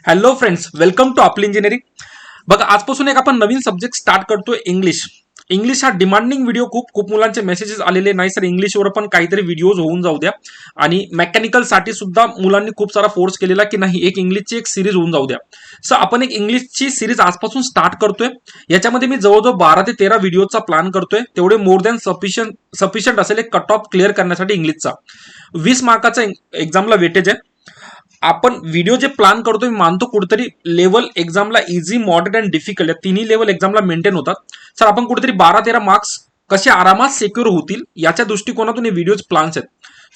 Hello friends, welcome to आपली engineering. बघा, आजपासून एक आपण नवीन सब्जेक्ट स्टार्ट करतोय, इंग्लिश. इंग्लिश हा डिमांडिंग व्हिडिओ खूप मुलांचे मेसेजेस आलेले नाही सर, इंग्लिशवर पण काहीतरी व्हिडिओज होऊन जाऊ द्या. आणि मेकॅनिकल साठी सुद्धा मुलांनी खूप सारा फोर्स केलेला की नाही, एक इंग्लिशची एक सिरीज होऊन जाऊ द्या. सो आपण एक इंग्लिशची सिरीज आजपासून स्टार्ट करतोय. याच्यामध्ये मी जवळजवळ 12 ते 13 व्हिडिओचा प्लॅन करतोय. तेवढे मोर दॅन सफिशियंट असेल एक कट ऑफ क्लिअर करण्यासाठी इंग्लिशचा. 20 मार्काचा एक्झामला वेटेज आहे. आपण व्हिडिओ जे प्लॅन करतो मी मानतो कुठेतरी लेवल एक्झामला इझी, मॉडरेट अँड डिफिकल्ट या तिन्ही लेवल एक्झामला मेंटेन होतात. सर आपण कुठेतरी 12-13 मार्क्स कसे आरामात सिक्युअर होतील याच्या दृष्टिकोनातून हे व्हिडिओज प्लॅन्स आहेत.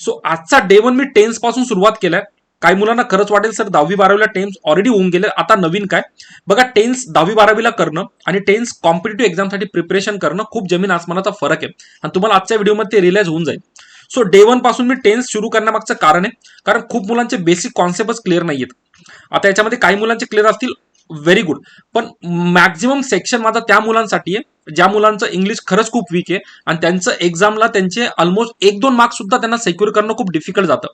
सो आजचा डे 1 मी टेन्स पासून सुरुवात केलाय. काही मुलांना खरंच वाटेल सर 10वी-12वीला टेन्स ऑलरेडी होऊन गेले, आता नवीन काय. बघा, टेन्स 10वी-12वीला करणं आणि टेन्स कॉम्पिटेटिव्ह एक्झामसाठी प्रिपरेशन करणं खूप जमीन आसमानाचा फरक आहे आणि तुम्हाला आजच्या व्हिडिओमध्ये ते रिअलाइज होऊन जाईल. सो डे 1 पासून मी टेन्स सुरू करण्यामागचं कारण आहे, कारण खूप मुलांचे बेसिक कॉन्सेप्टच क्लिअर नाहीयेत. आता याच्यामध्ये काही मुलांचे क्लिअर असतील, व्हेरी गुड, पण मॅक्झिमम सेक्शन माझा त्या मुलांसाठी आहे ज्या मुलांचं इंग्लिश खरंच खूप वीक आहे आणि त्यांचं एक्झामला त्यांचे ऑलमोस्ट 1-2 मार्क्स सुद्धा त्यांना सेक्युअर करणं खूप डिफिकल्ट जातं.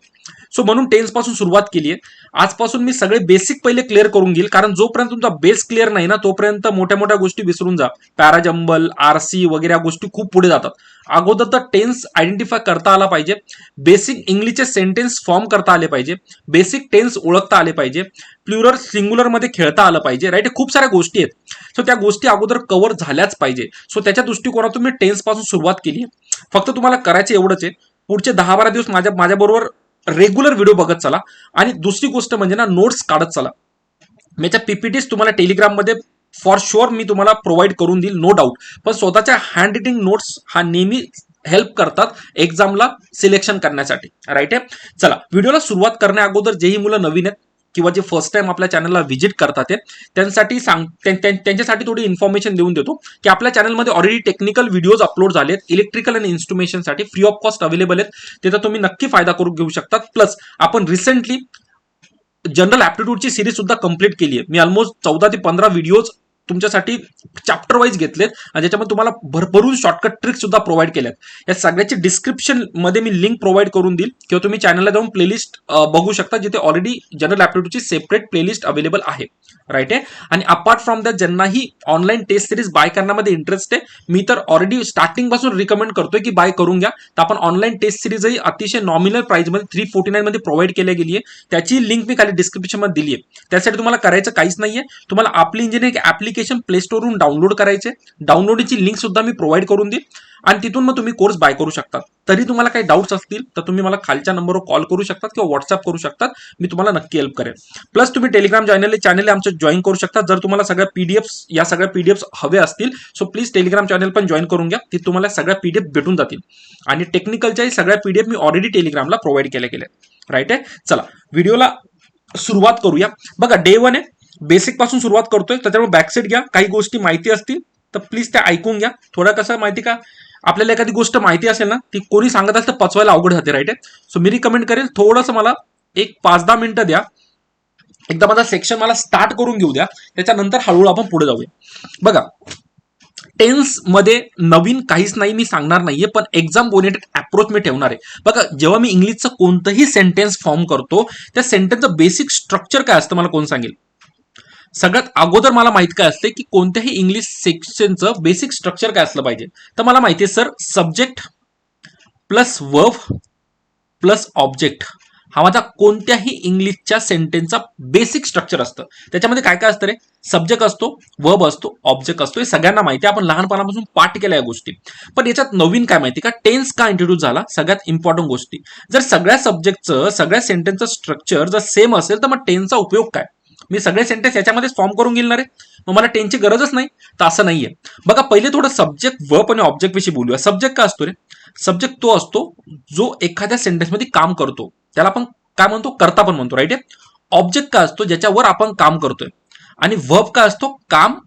सो म्हणून टेन्स पासून सुरुवात केली आहे. आजपासून मी सगळे बेसिक पहिले क्लिअर करून घेईल, कारण जोपर्यंत तुमचा बेस क्लिअर नाही ना तोपर्यंत मोठ्या मोठ्या गोष्टी विसरून जा. पॅराजंबल, आरसी वगैरे गोष्टी खूप पुढे जातात. अगोदर तर टेन्स आयडेंटिफाय करता आला पाहिजे, बेसिक इंग्लिशचे सेंटेन्स फॉर्म करता आले पाहिजे, बेसिक टेन्स ओळखता आले पाहिजे, प्लुरल सिंग्युलर मध्ये खेळता आलं पाहिजे, राईट. खूप साऱ्या गोष्टी आहेत. सो त्या गोष्टी अगोदर कव्हर झाल्याच पाहिजे. सो त्याच्या दृष्टिकोनातून मी टेन्स पासून सुरुवात केली. फक्त तुम्हाला करायचं एवढंच आहे, पुढचे 10-12 दिवस माझ्याबरोबर रेग्युलर व्हिडिओ बघत चला. आणि दुसरी गोष्ट म्हणजे ना, नोट्स काढत चला. याच्या पीपीटीज तुम्हाला टेलिग्राममध्ये फॉर शुअर मी तुम्हाला प्रोव्हाइड करून देईल, नो डाऊट. पण स्वतःच्या हँड रायटिंग नोट्स हा नेहमी हेल्प करतात एक्झामला सिलेक्शन करण्यासाठी, राईट आहे. चला, व्हिडिओला सुरुवात करण्या अगोदर जेही मुलं नवीन आहेत किंवा जे फर्स्ट टाइम आपल्या चॅनलला व्हिजिट करतात त्यांच्यासाठी थोडी इन्फॉर्मेशन देऊन देतो की आपल्या चॅनलमध्ये ऑलरेडी टेक्निकल व्हिडिओज अपलोड झालेत, इलेक्ट्रिकल आणि इन्स्ट्रुमेशनसाठी फ्री ऑफ कॉस्ट अवेलेबल आहेत. त्याचा तुम्ही नक्की फायदा करून घेऊ शकतात. प्लस आपण रिसेंटली जनरल ऍप्टिट्यूडची सिरीज सुद्धा कंप्लीट केली आहे. मी ऑलमोस्ट 14 ते 15 व्हिडिओज तुमच्यासाठी चॅप्टर वाईज घेतलेत आणि त्याच्यामध्ये तुम्हाला भरभरून शॉर्टकट ट्रिक्स सुद्धा प्रोव्हाइड केल्यात. या सगळ्याची डिस्क्रिप्शन मध्ये मी लिंक प्रोव्हाइड करून देईल किंवा तुम्ही चॅनलला जाऊन प्लेलिस्ट बघू शकता, जिथे ऑलरेडी जनरल ऍप्टिट्यूडची सेपरेट प्लेलिस्ट अवेलेबल आहे, राईट आहे. आणि अपार्ट फ्रॉम दॅट ज्यांनाही ऑनलाईन टेस्ट सिरीज बाय करण्यामध्ये इंटरेस्ट आहे, मी तर ऑलरेडी स्टार्टिंग पासून रिकमेंड करतोय की बाय करून घ्या. तर आपण ऑनलाईन टेस्ट सिरीजही अतिशय नॉमिनल प्राइसमध्ये 349 मध्ये प्रोव्हाइड केली गेली आहे. त्याची लिंक मी खाली डिस्क्रिप्शन मध्ये दिली आहे. त्यासाठी तुम्हाला करायचं काहीच नाहीये, तुम्हाला आपली इंजिनिअरिंग ऍप्लिकेशन प्ले स्टोरवरून डाउनलोड करायचे. डाउनलोडची लिंक सुद्धा मी प्रोव्हाइड करून देईल आणि तिथून मग तुम्ही कोर्स बाय करू शकता. तरी तुम्हाला काही डाऊट्स असतील तर तुम्ही मला खालच्या नंबरवर कॉल करू शकतात किंवा व्हॉट्सअप करू शकतात, मी तुम्हाला नक्की हेल्प करेन. प्लस तुम्ही टेलिग्राम चॅनल आमचं जॉईन करू शकता. जर तुम्हाला सगळ्या पीडीएफ हवे असतील सो प्लीज टेलिग्राम चॅनल पण जॉईन करून घ्या. तिथे तुम्हाला सगळ्या पीडीएफ भेटून जातील आणि टेक्निकलच्याही सगळ्या पीडीएफ मी ऑलरेडी टेलिग्रामला प्रोव्हाइड केल्या गेल्या, राईट आहे. चला, व्हिडिओला सुरुवात करूया. बघा, डे 1 आहे, बेसिक पासून सुरुवात करतोय. त्याच्यामुळे बॅकसेट घ्या. काही गोष्टी माहिती असतील तर प्लीज त्या ऐकून घ्या. थोडं कसं माहिती का, आपल्याला एखादी गोष्ट माहिती असेल ना, ती कोणी सांगत असेल तर पचवायला अवघड जाते, राईट आहे. सो मी रिकमेंड करेल थोडंसं मला एक 5-10 मिनिटं द्या, एकदा माझा सेक्शन मला स्टार्ट करून घेऊ द्या, त्याच्यानंतर हळूहळू आपण पुढे जाऊया. बघा, टेन्स मध्ये नवीन काहीच नाही मी सांगणार नाहीये, पण एक्झाम ओरिएंटेड अप्रोच मी ठेवणार आहे. बघा, जेव्हा मी इंग्लिशचं कोणतंही सेंटेन्स फॉर्म करतो त्या सेंटेन्सचं बेसिक स्ट्रक्चर काय असतं मला कोण सांगेल? सगळ्यात अगोदर मला माहित काय असते की कोणत्याही इंग्लिश सेक्शनचं बेसिक स्ट्रक्चर काय असलं पाहिजे. तर मला माहिती आहे sir, subject plus verb plus object हा माझा कोणत्याही इंग्लिशच्या सेंटेन्सचा बेसिक स्ट्रक्चर असतं. त्याच्यामध्ये काय काय असतं रे? सब्जेक्ट असतो, वर्ब असतो, ऑब्जेक्ट असतो. हे सगळ्यांना माहिती आहे, आपण लहानपणापासून पाठ केल्या या गोष्टी. पण याच्यात नवीन काय माहिती का, टेन्स का इंट्रोड्यूस झाला? सगळ्यात इम्पॉर्टंट गोष्टी, जर सगळ्या सब्जेक्टचं सगळ्या सेंटेन्सचं स्ट्रक्चर जर सेम असेल तर मग टेन्सचा उपयोग काय? मी सगळे सेंटेन्स याच्यामध्येच फॉर्म करून घेणार आहे, मग मला टेन्सची गरजच नाही. तर असं नाहीये. बघा, पहिले थोडं सब्जेक्ट, वर्ब आणि ऑब्जेक्ट विषयी बोलूया. सब्जेक्ट का असतो रे? सब्जेक्ट तो असतो जो एखाद्या सेंटेन्समध्ये काम करतो, त्याला आपण काय म्हणतो? कर्ता पण म्हणतो, राईट आहे. ऑब्जेक्ट का असतो? ज्याच्यावर आपण काम करतोय. आणि वर्ब का असतो? काम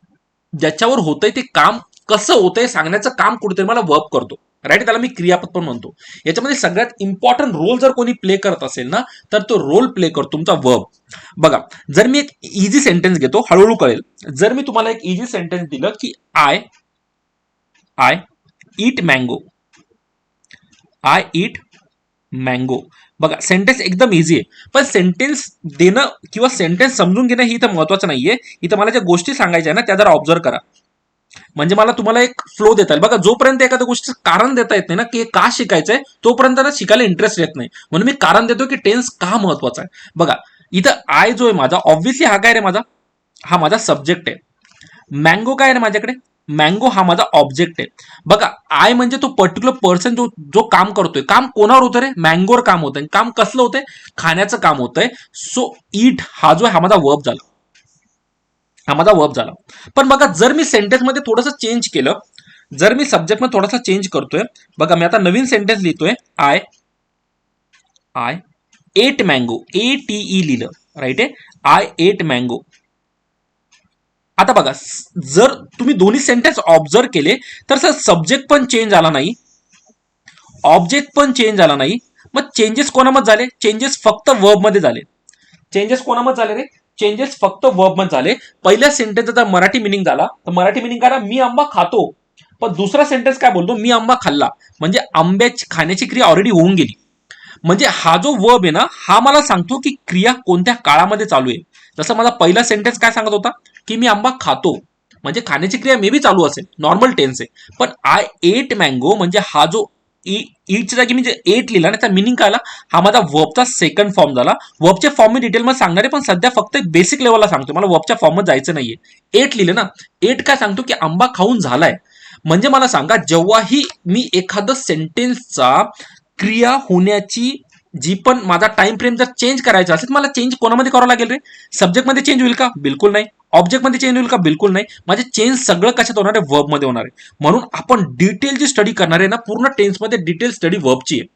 ज्याच्यावर होतंय ते काम कसं होतंय सांगण्याचं काम कुठेतरी मला वर्ब करतो, राईट. त्याला मी क्रियापद पण म्हणतो. याच्यामध्ये सगळ्यात इम्पॉर्टंट रोल जर कोणी प्ले करत असेल ना, तर तो रोल प्ले करतो तुमचा वर्ब. बघा, जर मी एक इझी सेंटेन्स घेतो, हळूहळू कळेल. जर मी तुम्हाला एक इझी सेंटेन्स दिलं की I eat mango, I eat mango, बघा सेंटेन्स एकदम इझी आहे, पण सेंटेन्स देणं किंवा सेंटेन्स समजून घेणं ही इथं महत्वाचं नाहीये. इथं मला ज्या गोष्टी सांगायच्या आहे ना त्या जरा ऑब्झर्व करा, म्हणजे मला तुम्हाला एक फ्लो देता येईल. बघा जोपर्यंत एखाद्या गोष्टीचं कारण देता येत नाही ना की का शिकायचंय, तोपर्यंत ना शिकायला इंटरेस्ट येत नाही. म्हणून मी कारण देतो की टेन्स का महत्वाचा आहे. बघा इथं आय जो आहे माझा, ऑब्व्हियसली हा काय रे माझा, हा माझा सब्जेक्ट आहे. मँगो काय रे माझ्याकडे, मँगो हा माझा ऑब्जेक्ट आहे. बघा आय म्हणजे तो पर्टिक्युलर पर्सन जो जो काम करतोय, काम कोणावर होतं रे, मँगोवर काम होतंय. काम कसलं होतंय, खाण्याचं काम होतंय. सो ईट हा जो आहे हा माझा वर्ब झाला, हा माझा वर्ब झाला. पण बघा जर मी सेंटेन्स मध्ये थोडंसं चेंज केलं, जर मी सब्जेक्ट मध्ये थोडासा चेंज करतोय, बघा मी आता नवीन सेंटेन्स लिहितोय, I I ate mango, ATE लिहिलं, राईट आहे, आय एट मँगो. आता बघा जर तुम्ही दोन्ही सेंटेन्स ऑब्झर्व केले तर सर सब्जेक्ट पण चेंज झाला नाही, ऑब्जेक्ट पण चेंज झाला नाही. मग चेंजेस कोणामध्ये झाले, चेंजेस फक्त वर्ब मध्ये झाले. चेंजेस कोणामध्ये झाले रे, चेंजेस फक्त वर्ब मध्ये झाले. पहिल्या सेंटेन्सचा मराठी मिनिंग झाला तर मराठी मिनिंग काय, मी आंबा खातो. पण दुसरा सेंटेन्स काय बोलतो, मी आंबा खाल्ला, म्हणजे आंब्याची खाण्याची क्रिया ऑलरेडी होऊन गेली. म्हणजे हा जो वर्ब आहे ना हा मला सांगतो की क्रिया कोणत्या काळामध्ये चालू आहे. जसं माझा पहिला सेंटेन्स काय सांगत होता की मी आंबा खातो, म्हणजे खाण्याची क्रिया मे बी चालू असेल, नॉर्मल टेन्स आहे. पण आय एट मँगो म्हणजे हा जो ईटच्या जागी मी जे एट लिहिला ना, त्याचा मिनिंग काय आला, हा माझा वर्बचा सेकंड फॉर्म झाला. वर्बच्या फॉर्म मी डिटेलमध्ये सांगणार आहे, पण सध्या फक्त एक बेसिक लेवलला सांगतो, मला वर्बच्या फॉर्ममध्ये जायचं नाहीये. एट लिहिलं ना, एट काय सांगतो की आंबा खाऊन झालाय. म्हणजे मला सांगा जेव्हाही मी एखादं सेंटेन्सचा क्रिया होण्याची जी पण माझा टाइम फ्रेम जर चेंज करायचा असेल, मला चेंज कोणामध्ये करावं लागेल रे, सब्जेक्ट मध्ये चेंज होईल का, बिलकुल नाही. ऑब्जेक्ट मध्ये चेंज होईल का, बिलकुल नाही. माझे चेंज सगळं कशात होणार आहे, वर्ब मध्ये होणार आहे. म्हणून आपण डिटेल जी स्टडी करणार आहे ना, पूर्ण टेन्स मध्ये डिटेल स्टडी वर्बची आहे.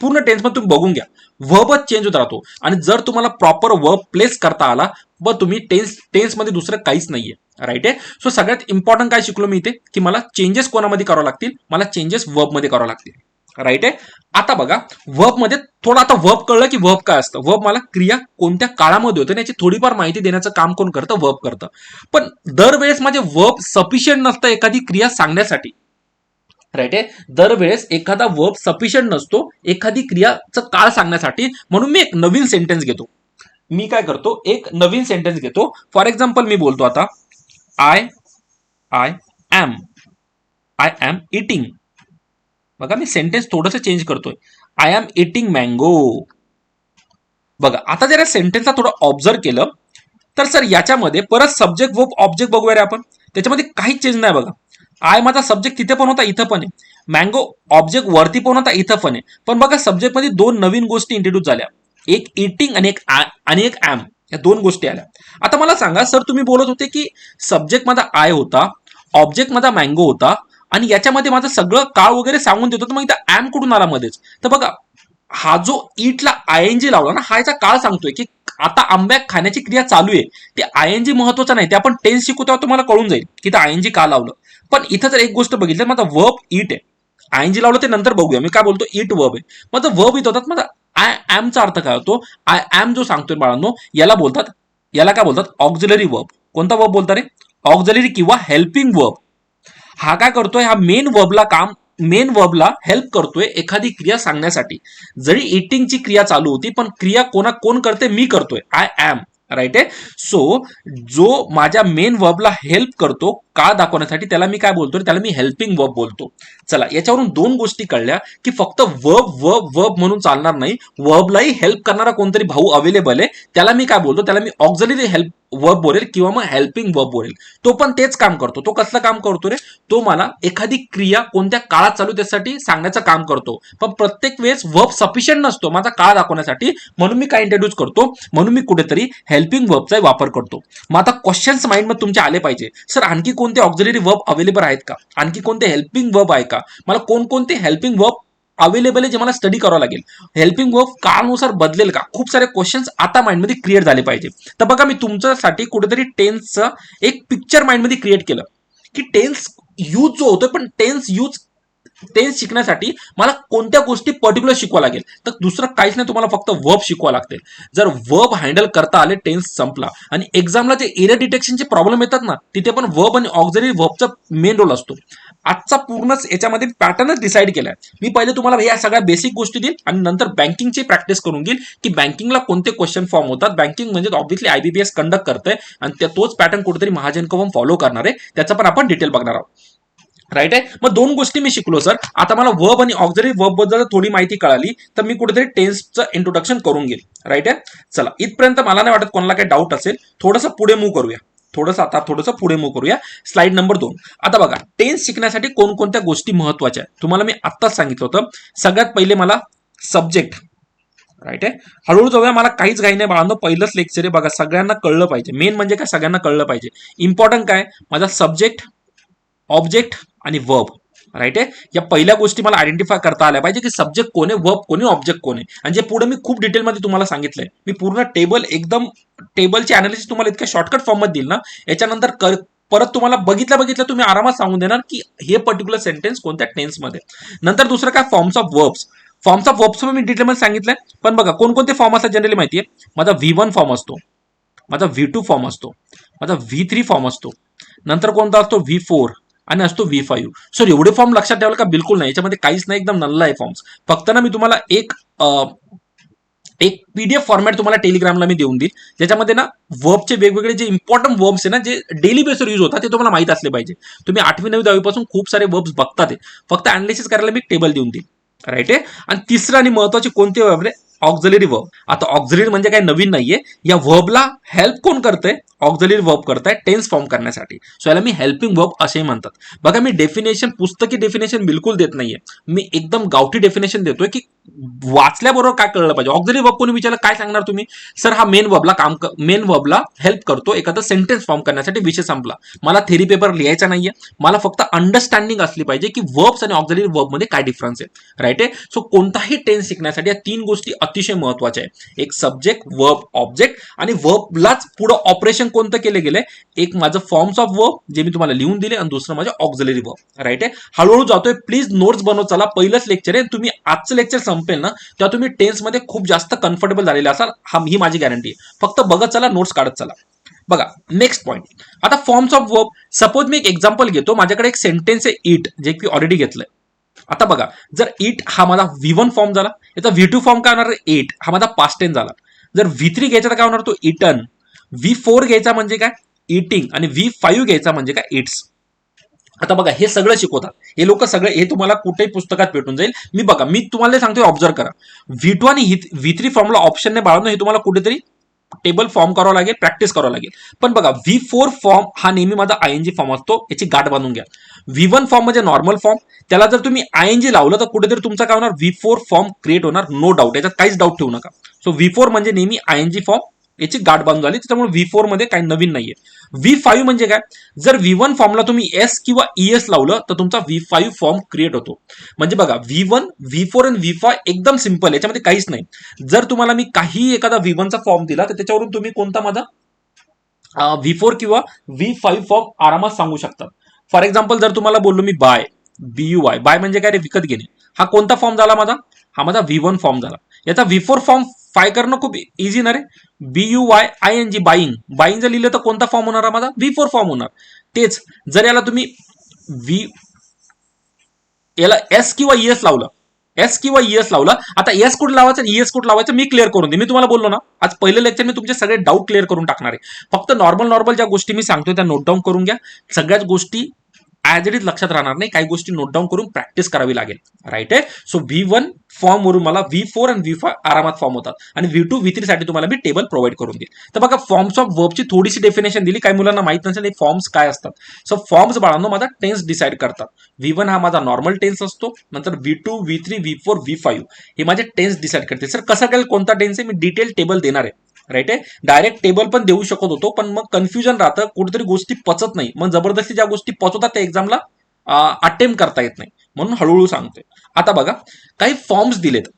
पूर्ण टेन्स मध्ये तुम्ही बघून घ्या, वर्बच चेंज होत राहतो. आणि जर तुम्हाला प्रॉपर वर्ब प्लेस करता आला, ब तुम्ही टेन्स मध्ये दुसरं काहीच नाहीये, राईट आहे. सो सगळ्यात इम्पॉर्टंट काय शिकलो मी इथे, की मला चेंजेस कोणामध्ये करावं लागतील, मला चेंजेस वर्ब मध्ये करावं लागतील, राईट आहे. आता बघा वर्ब मध्ये थोडं, आता वर्ब कळलं की वर्ब काय असतं. वर्ब मला क्रिया कोणत्या काळामध्ये होते याची थोडीफार माहिती देण्याचं काम कोण करतं, वर्ब करतं. पण दरवेळेस माझे वर्ब सफिशियंट नसतं एखादी क्रिया सांगण्यासाठी, राईट आहे. दरवेळेस एखादा वर्ब सफिशियंट नसतो एखादी क्रियाचं काळ सांगण्यासाठी. म्हणून मी एक नवीन सेंटेन्स घेतो, मी काय करतो, एक नवीन सेंटेन्स घेतो. फॉर एक्झाम्पल मी बोलतो आता I I am I am eating. बघा मी सेंटेन्स थोडंसं चेंज करतोय, आय एम इटिंग मँगो. बघा आता जरा सेंटेन्सला थोडं ऑब्झर्व केलं तर सर याच्यामध्ये परत सब्जेक्ट वर्ब ऑब्जेक्ट बघूया रे आपण, त्याच्यामध्ये काहीच चेंज नाही. बघा आय माझा सब्जेक्ट तिथे पण होता, इथं पण आहे. मँगो ऑब्जेक्ट वरती पण होता, इथं पण आहे. पण बघा सब्जेक्ट मध्ये दोन नवीन गोष्टी इंट्रोड्यूस झाल्या, एक इटिंग आणि एक ऍम, या दोन गोष्टी आल्या. आता मला सांगा सर, तुम्ही बोलत होते की सब्जेक्ट माझा आय होता, ऑब्जेक्ट माझा मँगो होता, आणि याच्यामध्ये माझं सगळं काळ वगैरे सांगून देतो, तर मग इथं ऍम कुठून आला मध्येच. तर बघा हा जो ईटला आयएनजी लावला ना, हा याचा काळ सांगतोय की आता आंब्या खाण्याची क्रिया चालू आहे. ते आयएनजी महत्वाचं नाही, ते आपण टेन्स शिकू तेव्हा तुम्हाला कळून जाईल की ते आयएनजी का लावलं. पण इथं जर एक गोष्ट बघितलं, माझा वर्ब ईट आहे, आयएनजी लावलं ते नंतर बघूया. मी काय बोलतो, ईट वर्ब आहे, माझं वर्ब इथं होतात. माझा आय चा अर्थ काय होतो, आय एम जो सांगतोय बाळांनो, याला बोलतात, याला काय बोलतात, ऑक्झिलरी वर्ब. कोणता वर्ब बोलतात रे, ऑक्झिलरी किंवा हेल्पिंग वर्ब. हा काय करतोय, हा मेन वर्बला हेल्प करतोय एखादी क्रिया सांगण्यासाठी. जरी इटिंगची क्रिया चालू होती, पण क्रिया कोण करते, मी करतोय, आय एम, राईट आहे. सो जो माझ्या मेन वर्बला हेल्प करतो का दाखवण्यासाठी, त्याला मी काय बोलतो, त्याला मी हेल्पिंग वर्ब बोलतो. चला याच्यावरून दोन गोष्टी कळल्या की फक्त वर्ब म्हणून चालणार नाही, वर्बलाही हेल्प करणारा कोणतरी भाऊ अवेलेबल आहे, त्याला मी काय बोलतो, त्याला मी ऑक्झिलरी हेल्प वर्ब बोलेल किंवा मग हेल्पिंग वर्ब बोलेल. तो पण तेच काम करतो. तो कसलं काम करतो रे, तो मला एखादी क्रिया कोणत्या काळात चालू त्यासाठी सांगण्याचं काम करतो. पण प्रत्येक वेळेस वर्ब सफिशियंट नसतो माझा काळ दाखवण्यासाठी, म्हणून मी काय इंट्रोड्यूस करतो, म्हणून मी कुठेतरी हेल्पिंग वर्बचा वापर करतो. मग आता क्वेश्चन्स माइंडमध्ये तुमचे आले पाहिजे, सर आणखी कोणते ऑक्झिलरी वर्ब अवेलेबल आहेत का, आणखी कोणते हेल्पिंग वर्ब आहे का, मला कोणकोणते हेल्पिंग वर्ब अवेलेबल आहे जे मला स्टडी करावं लागेल, हेल्पिंग वर्ब काळानुसार बदलेल का. खूप सारे क्वेश्चन्स आता माइंडमध्ये क्रिएट झाले पाहिजे. तर बघा मी तुमच्यासाठी कुठेतरी टेन्सचं एक पिक्चर माइंडमध्ये क्रिएट केलं की टेन्स यूज जो होतोय, पण टेन्स यूज टेन्स शिकण्यासाठी मला कोणत्या गोष्टी पर्टिक्युलर शिकवा लागेल, तर दुसरं काहीच नाही, तुम्हाला फक्त वर्ब शिकवा लागते. जर वर्ब हँडल करता आले, टेन्स संपला. आणि एक्झामला जे एरर डिटेक्शनचे प्रॉब्लेम येतात ना, तिथे पण वर्ब आणि ऑक्झिलरी वर्बचा मेन रोल असतो. आजचा पूर्णच याच्यामध्ये पॅटर्नच डिसाईड केलाय. मी पहिले तुम्हाला या सगळ्या बेसिक गोष्टी देईल आणि नंतर बँकिंगची प्रॅक्टिस करून घेईल की बँकिंगला कोणते क्वेश्चन फॉर्म होतात. बँकिंग म्हणजे ऑब्व्हियसली IBPS कंडक्ट करतंय आणि तोच पॅटर्न कुठेतरी महाजन कवम फॉलो करणार आहे, त्याचा पण आपण डिटेल बघणार आहोत. राईट आहे. मग दोन गोष्टी मी शिकलो सर. आता मला वर्ब आणि ऑक्झिलरी वर्ब बद्दल थोडी माहिती कळाली, तर मी कुठेतरी टेन्सचं इंट्रोडक्शन करून घेईल. राईट आहे. चला, इथपर्यंत मला नाही वाटत कोणाला काही डाऊट असेल. थोडंसं पुढे मूव्ह करूया. थोडंसं पुढे मूव्ह करूया. Slide number 2. आता बघा, टेन्स शिकण्यासाठी कोणकोणत्या गोष्टी महत्वाच्या आहेत तुम्हाला मी आत्ताच सांगितलं होतं. सगळ्यात पहिले मला सब्जेक्ट. राईट आहे. हळूहळू जाऊया, मला काहीच घाई नाही बाळांनो. पहिलंच लेक्चर आहे बघा, सगळ्यांना कळलं पाहिजे. मेन म्हणजे काय, सगळ्यांना कळलं पाहिजे. इम्पॉर्टंट काय, माझा सब्जेक्ट, ऑब्जेक्ट आणि वर्ब. राईट आहे. या पहिल्या गोष्टी मला आयडेंटिफाय करता आल्या पाहिजे की सब्जेक्ट कोण आहे, वर्ब कोण आहे, ऑब्जेक्ट कोण आहे. आणि जे पुढे मी खूप डिटेलमध्ये तुम्हाला सांगितलंय, मी पूर्ण टेबल एकदम टेबलची अनालिसिस तुम्हाला इतक्या शॉर्टकट फॉर्ममध्ये देईल ना, याच्यानंतर परत तुम्हाला बघितलं तुम्ही आरामात सांगून देणार की हे पर्टिक्युलर सेंटेन्स कोणत्या टेन्समध्ये. नंतर दुसरं काय, forms of verbs. Forms of verbs मी डिटेलमध्ये सांगितलंय. पण बघा कोणकोणते फॉर्म असतात जनरली माहिती आहे. माझा V1 फॉर्म असतो, माझा V2 फॉर्म असतो, माझा V3 फॉर्म असतो, नंतर कोणता असतो V4 आणि असतो V5. सर एवढे फॉर्म लक्षात ठेवाल का? बिलकुल नाही, याच्यामध्ये काहीच नाही, एकदम नल्ला आहे फॉर्म्स. फक्त ना मी तुम्हाला एक PDF फॉर्मॅट तुम्हाला टेलिग्रामला मी देऊन देईल, ज्याच्यामध्ये ना वर्बचे वेगवेगळे जे इम्पॉर्टंट वर्ब्स आहे ना, जे डेली बेसवर यूज होतात, ते तुम्हाला माहित असले पाहिजे. तुम्ही 8वी 9वी 10वी पासून खूप सारे वर्ब्स बघतात, फक्त अनालिसिस करायला मी टेबल देऊन देईल. राईट आहे. आणि तिसरं आणि महत्वाचे कोणते वर्ब रे, ऑक्झिलरी वर्ब. आता ऑक्झिलरी म्हणजे काही नवीन नाहीये, या वर्बला हेल्प कोण करतंय, ऑक्झिलरी वर्ब करताय टेन्स फॉर्म करण्यासाठी. सो याला मी हेल्पिंग वर्ब असेही म्हणतात. बघा मी डेफिनेशन, पुस्तकी डेफिनेशन बिलकुल देत नाहीये, मी एकदम गावठी डेफिनेशन देतोय की वाचल्याबरोबर काय कळलं पाहिजे. ऑक्झिलरी वर्ब कोणी विचारलं काय सांगणार तुम्ही, सर हा मेन वर्बला हेल्प करतो एखादा सेंटेन्स फॉर्म करण्यासाठी, विषय संपला. मला थेरी पेपर लिहायचा नाहीये, मला फक्त अंडरस्टँडिंग असली पाहिजे की वर्ब्स आणि ऑक्झिलरी वर्ब मध्ये काय डिफरन्स आहे. राईट आहे. सो कोणताही टेन्स शिकण्यासाठी या 3 गोष्टी अतिशय महत्वाच्या आहे. एक सब्जेक्ट, वर्ब, ऑब्जेक्ट. आणि वर्बलाच पुढे ऑपरेशन कोणतं केले गेले, एक माझं फॉर्म्स ऑफ वर्ब जे मी तुम्हाला लिहून दिले आणि दुसरं माझं ऑक्झिलरी वर्ब. राईट आहे. हळूहळू जातोय, प्लीज नोट्स बनवत चला. पहिलंच लेक्चर आहे, तुम्ही आजचं लेक्चर संपेल ना तेव्हा तुम्ही टेन्स मध्ये खूप जास्त कम्फर्टेबल झालेले असाल, ही माझी गॅरंटी आहे. फक्त बघत चला, नोट्स काढत चला. बघा नेक्स्ट पॉईंट. आता फॉर्म्स ऑफ वर्ब. सपोज मी एक एक्झाम्पल घेतो, माझ्याकडे एक सेंटेन्स आहे इट, जे की ऑलरेडी घेतलंय. आता बघा, जर इट हा माझा V1 फॉर्म झाला, याचा V2 फॉर्म काय होणार, एट हा माझा पास्ट टेन्स झाला. जर V3 घ्यायचा तर काय होणार, तो इटन. V4 घ्यायचा म्हणजे काय, इटिंग. आणि V5 घ्यायचा म्हणजे काय, इट्स. आता बघा हे सगळं शिकवतात हे लोक, सगळं हे तुम्हाला कुठेही पुस्तकात भेटून जाईल. मी तुम्हाला सांगतोय, ऑब्झर्व करा. V2 आणि V3 फॉर्मला ऑप्शन नाही बाळांनो, हे तुम्हाला कुठेतरी टेबल फॉर्म करावं लागेल, प्रॅक्टिस करावं लागेल. पण बघा V4 फॉर्म हा नेहमी माझा ING फॉर्म असतो, याची गाठ बांधून घ्या. V1 फॉर्म म्हणजे नॉर्मल फॉर्म, त्याला जर तुम्ही ING लावलं तर कुठेतरी तुमचा काय होणार, V4 फॉर्म क्रिएट होणार, नो डाऊट, याच्यात काहीच डाऊट ठेवू नका. सो V4 म्हणजे नेहमी ING फॉर्म, याची गाठ बांधून झाली, त्याच्यामुळे V4 मध्ये काही नवीन नाहीये. V5 म्हणजे काय, जर V1 फॉर्मला तुम्ही S किंवा ES लावलं तर तुमचा V5 फॉर्म क्रिएट होतो. म्हणजे बघा V1, V4 आणि V5 एकदम सिंपल, याच्यामध्ये काहीच नाही. जर तुम्हाला मी काही एखादा V1 चा फॉर्म दिला तर त्याच्यावरून तुम्ही कोणता माझा V4 किंवा V5 फॉर्म आरामात सांगू शकता. फॉर एक्झाम्पल जर तुम्हाला बोललो मी बाय, BUY, बाय म्हणजे काय रे, विकत घेणे, हा कोणता फॉर्म झाला माझा, हा माझा V1 फॉर्म झाला. याचा V4 फॉर्म फाय करणं खूप इझी ना रे, BUYING, बाईंग. बाईंग जर लिहिलं तर कोणता फॉर्म होणार माझा, V4 फॉर्म होणार. तेच जर याला तुम्ही याला S किंवा ES लावलं, आता एस कुठं लावायचं आणि ES कुठं लावायचं मी क्लिअर करून दे. मी तुम्हाला बोललो ना, आज पहिलं लेक्चर मी तुमचे सगळे डाऊट क्लिअर करून टाकणार आहे. फक्त नॉर्मल ज्या गोष्टी मी सांगतोय त्या नोट डाऊन करून घ्या. सगळ्याच गोष्टी ॲज इट इज लक्षात राहणार नाही, काही गोष्टी नोट डाऊन करून प्रॅक्टिस करावी लागेल. राईट आहे. सो V1 फॉर्म वरून मला V4 आणि V5 आरामात फॉर्म होतात, आणि V2 V3 साठी तुम्हाला मी टेबल प्रोव्हाइड करून देईल. तर बघा फॉर्म्स ऑफ वर्बची थोडीशी डेफिनेशन दिली, काही मुलांना माहित नसेल हे फॉर्म्स काय असतात. सो फॉर्म्स बाळांनो माझा टेन्स डिसाईड करतात. V1 हा माझा नॉर्मल टेन्स असतो, नंतर V2 V3 V4 V5 हे माझे टेन्स डिसाईड करते. सर कसं कळेल कोणता टेन्स आहे, मी डिटेल टेबल देणार आहे. राईट आहे. डायरेक्ट टेबल पण देऊ शकत होतो, पण मग कन्फ्युजन राहतं, कुठेतरी गोष्टी पचत नाही, मग जबरदस्ती ज्या गोष्टी पचवतात त्या एक्झामला अटेम्प्ट करता येत नाही, म्हणून हळूहळू सांगतोय. आता बघा काही फॉर्म्स दिलेत.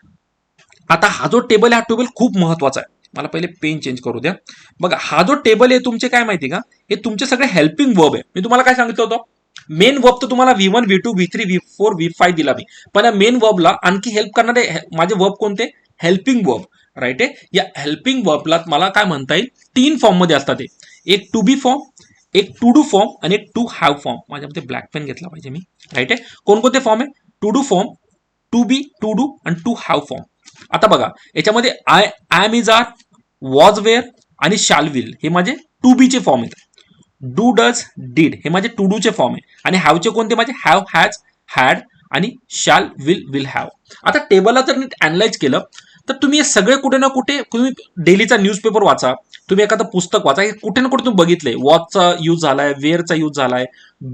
आता हा जो टेबल आहे, हा टेबल खूप महत्वाचा आहे. मला पहिले पेन चेंज करू द्या. बघा हा जो टेबल आहे तुमचे काय माहिती का, हे तुमचे सगळे हेल्पिंग वर्ब आहे. मी तुम्हाला काय सांगितलं होतं, मेन वर्ब तर तुम्हाला V1 V2 V3 V4 V5 दिला मी, पण या मेन वर्बला आणखी हेल्प करणारे माझे वर्ब कोणते? Helping verb. राईट आहे. या हेल्पिंग वर्बला मला काय म्हणता येईल? 3 फॉर्म मध्ये असतात ते. एक टू बी फॉर्म, एक टू डू फॉर्म आणि एक टू हॅव फॉर्म. माझ्यामध्ये ब्लॅक पेन घेतला पाहिजे मी. राईट आहे. कोणकोणते फॉर्म आहे? To do form, to be, to do आणि टू हॅव फॉर्म. आता बघा याच्यामध्ये I am is are, was were आणि शाल विल हे माझे टू बी चे फॉर्म आहेत. डू डज डीड हे माझे टू डू चे फॉर्म आहे. आणि हॅवचे कोणते? माझे हॅव, हॅज, हॅड आणि शाल विल, विल हॅव. आता टेबलला जर नीट अनालाइज केलं तर तुम्ही हे सगळे कुठे ना कुठे, तुम्ही डेलीचा न्यूजपेपर वाचा, तुम्ही एखादं पुस्तक वाचा, कुठे ना कुठे तुम्ही बघितलंय वॉचचा यूज झालाय, वेअरचा यूज झालाय,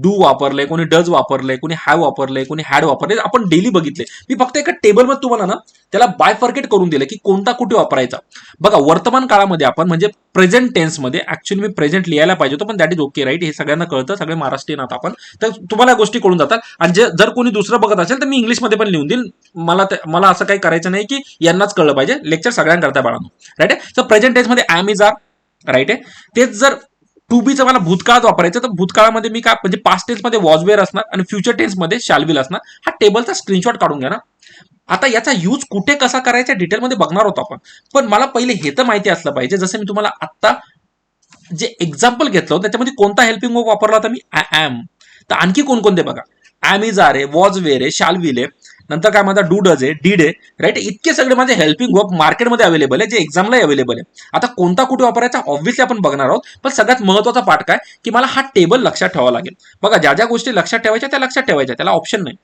डू वापरलंय, कोणी डज वापरलंय, कोणी हॅव वापरलंय, कोणी हॅड वापरलंय, आपण डेली बघितले. मी फक्त एका टेबलमध्ये तुम्हाला ना त्याला बायफर्केट करून दिलं की कोणता कुठे वापरायचा. बघा वर्तमान काळामध्ये आपण म्हणजे प्रेझेंट टेन्समध्ये, ऍक्च्युअली मी प्रेझेंट लिहायला पाहिजे होतं पण दॅट इज ओके. राईट, हे सगळ्यांना कळतं, सगळे महाराष्ट्रीयन आहात आपण, तर तुम्हाला गोष्टी कळून जातात. आणि जर कोणी दुसरं बघत असेल तर मी इंग्लिशमध्ये पण लिहून देईल. मला असं काही करायचं नाही की यांनाच कळलं पाहिजे. लेक्चर सगळ्यांकरता बाळांनो. राईट आहे. तर प्रेझेंट टेन्समध्ये ॲम इज आर. राईट आहे. तेच जर टू बीचं मला भूतकाळात वापरायचं तर भूतकाळामध्ये मी काय म्हणजे पास्ट टेन्समध्ये वॉज वेअर असणार आणि फ्युचर टेन्समध्ये शाल विल असणार. हा टेबलचा स्क्रीनशॉट काढून घ्या ना. आता याचा यूज कुठे कसा करायचा डिटेलमध्ये बघणार होतो आपण, पण मला पहिले हे तर माहिती असलं पाहिजे. जसं मी तुम्हाला आत्ता जे एक्झाम्पल घेतलं त्याच्यामध्ये कोणता हेल्पिंग वर्ब वापरला होता मी? I am. तर आणखी कोणकोणते बघा, ॲम इज आर आहे, वॉज वेअर आहे, शाल विल आहे, नंतर काय माझा डू डज आहे, डीड आहे. राईट, इतके सगळे माझे हेल्पिंग वर्ब मार्केटमध्ये अवेलेबल आहे, जे एक्झामलाही अवेलेबल आहे. आता कोणता कुठे वापरायचा ऑब्व्हियसली आपण बघणार आहोत, पण सगळ्यात महत्त्वाचा पार्ट काय की मला हा टेबल लक्षात ठेवावा लागेल. बघा ज्या ज्या गोष्टी लक्षात ठेवायच्या त्या लक्षात ठेवायच्या, त्याला ऑप्शन नाही.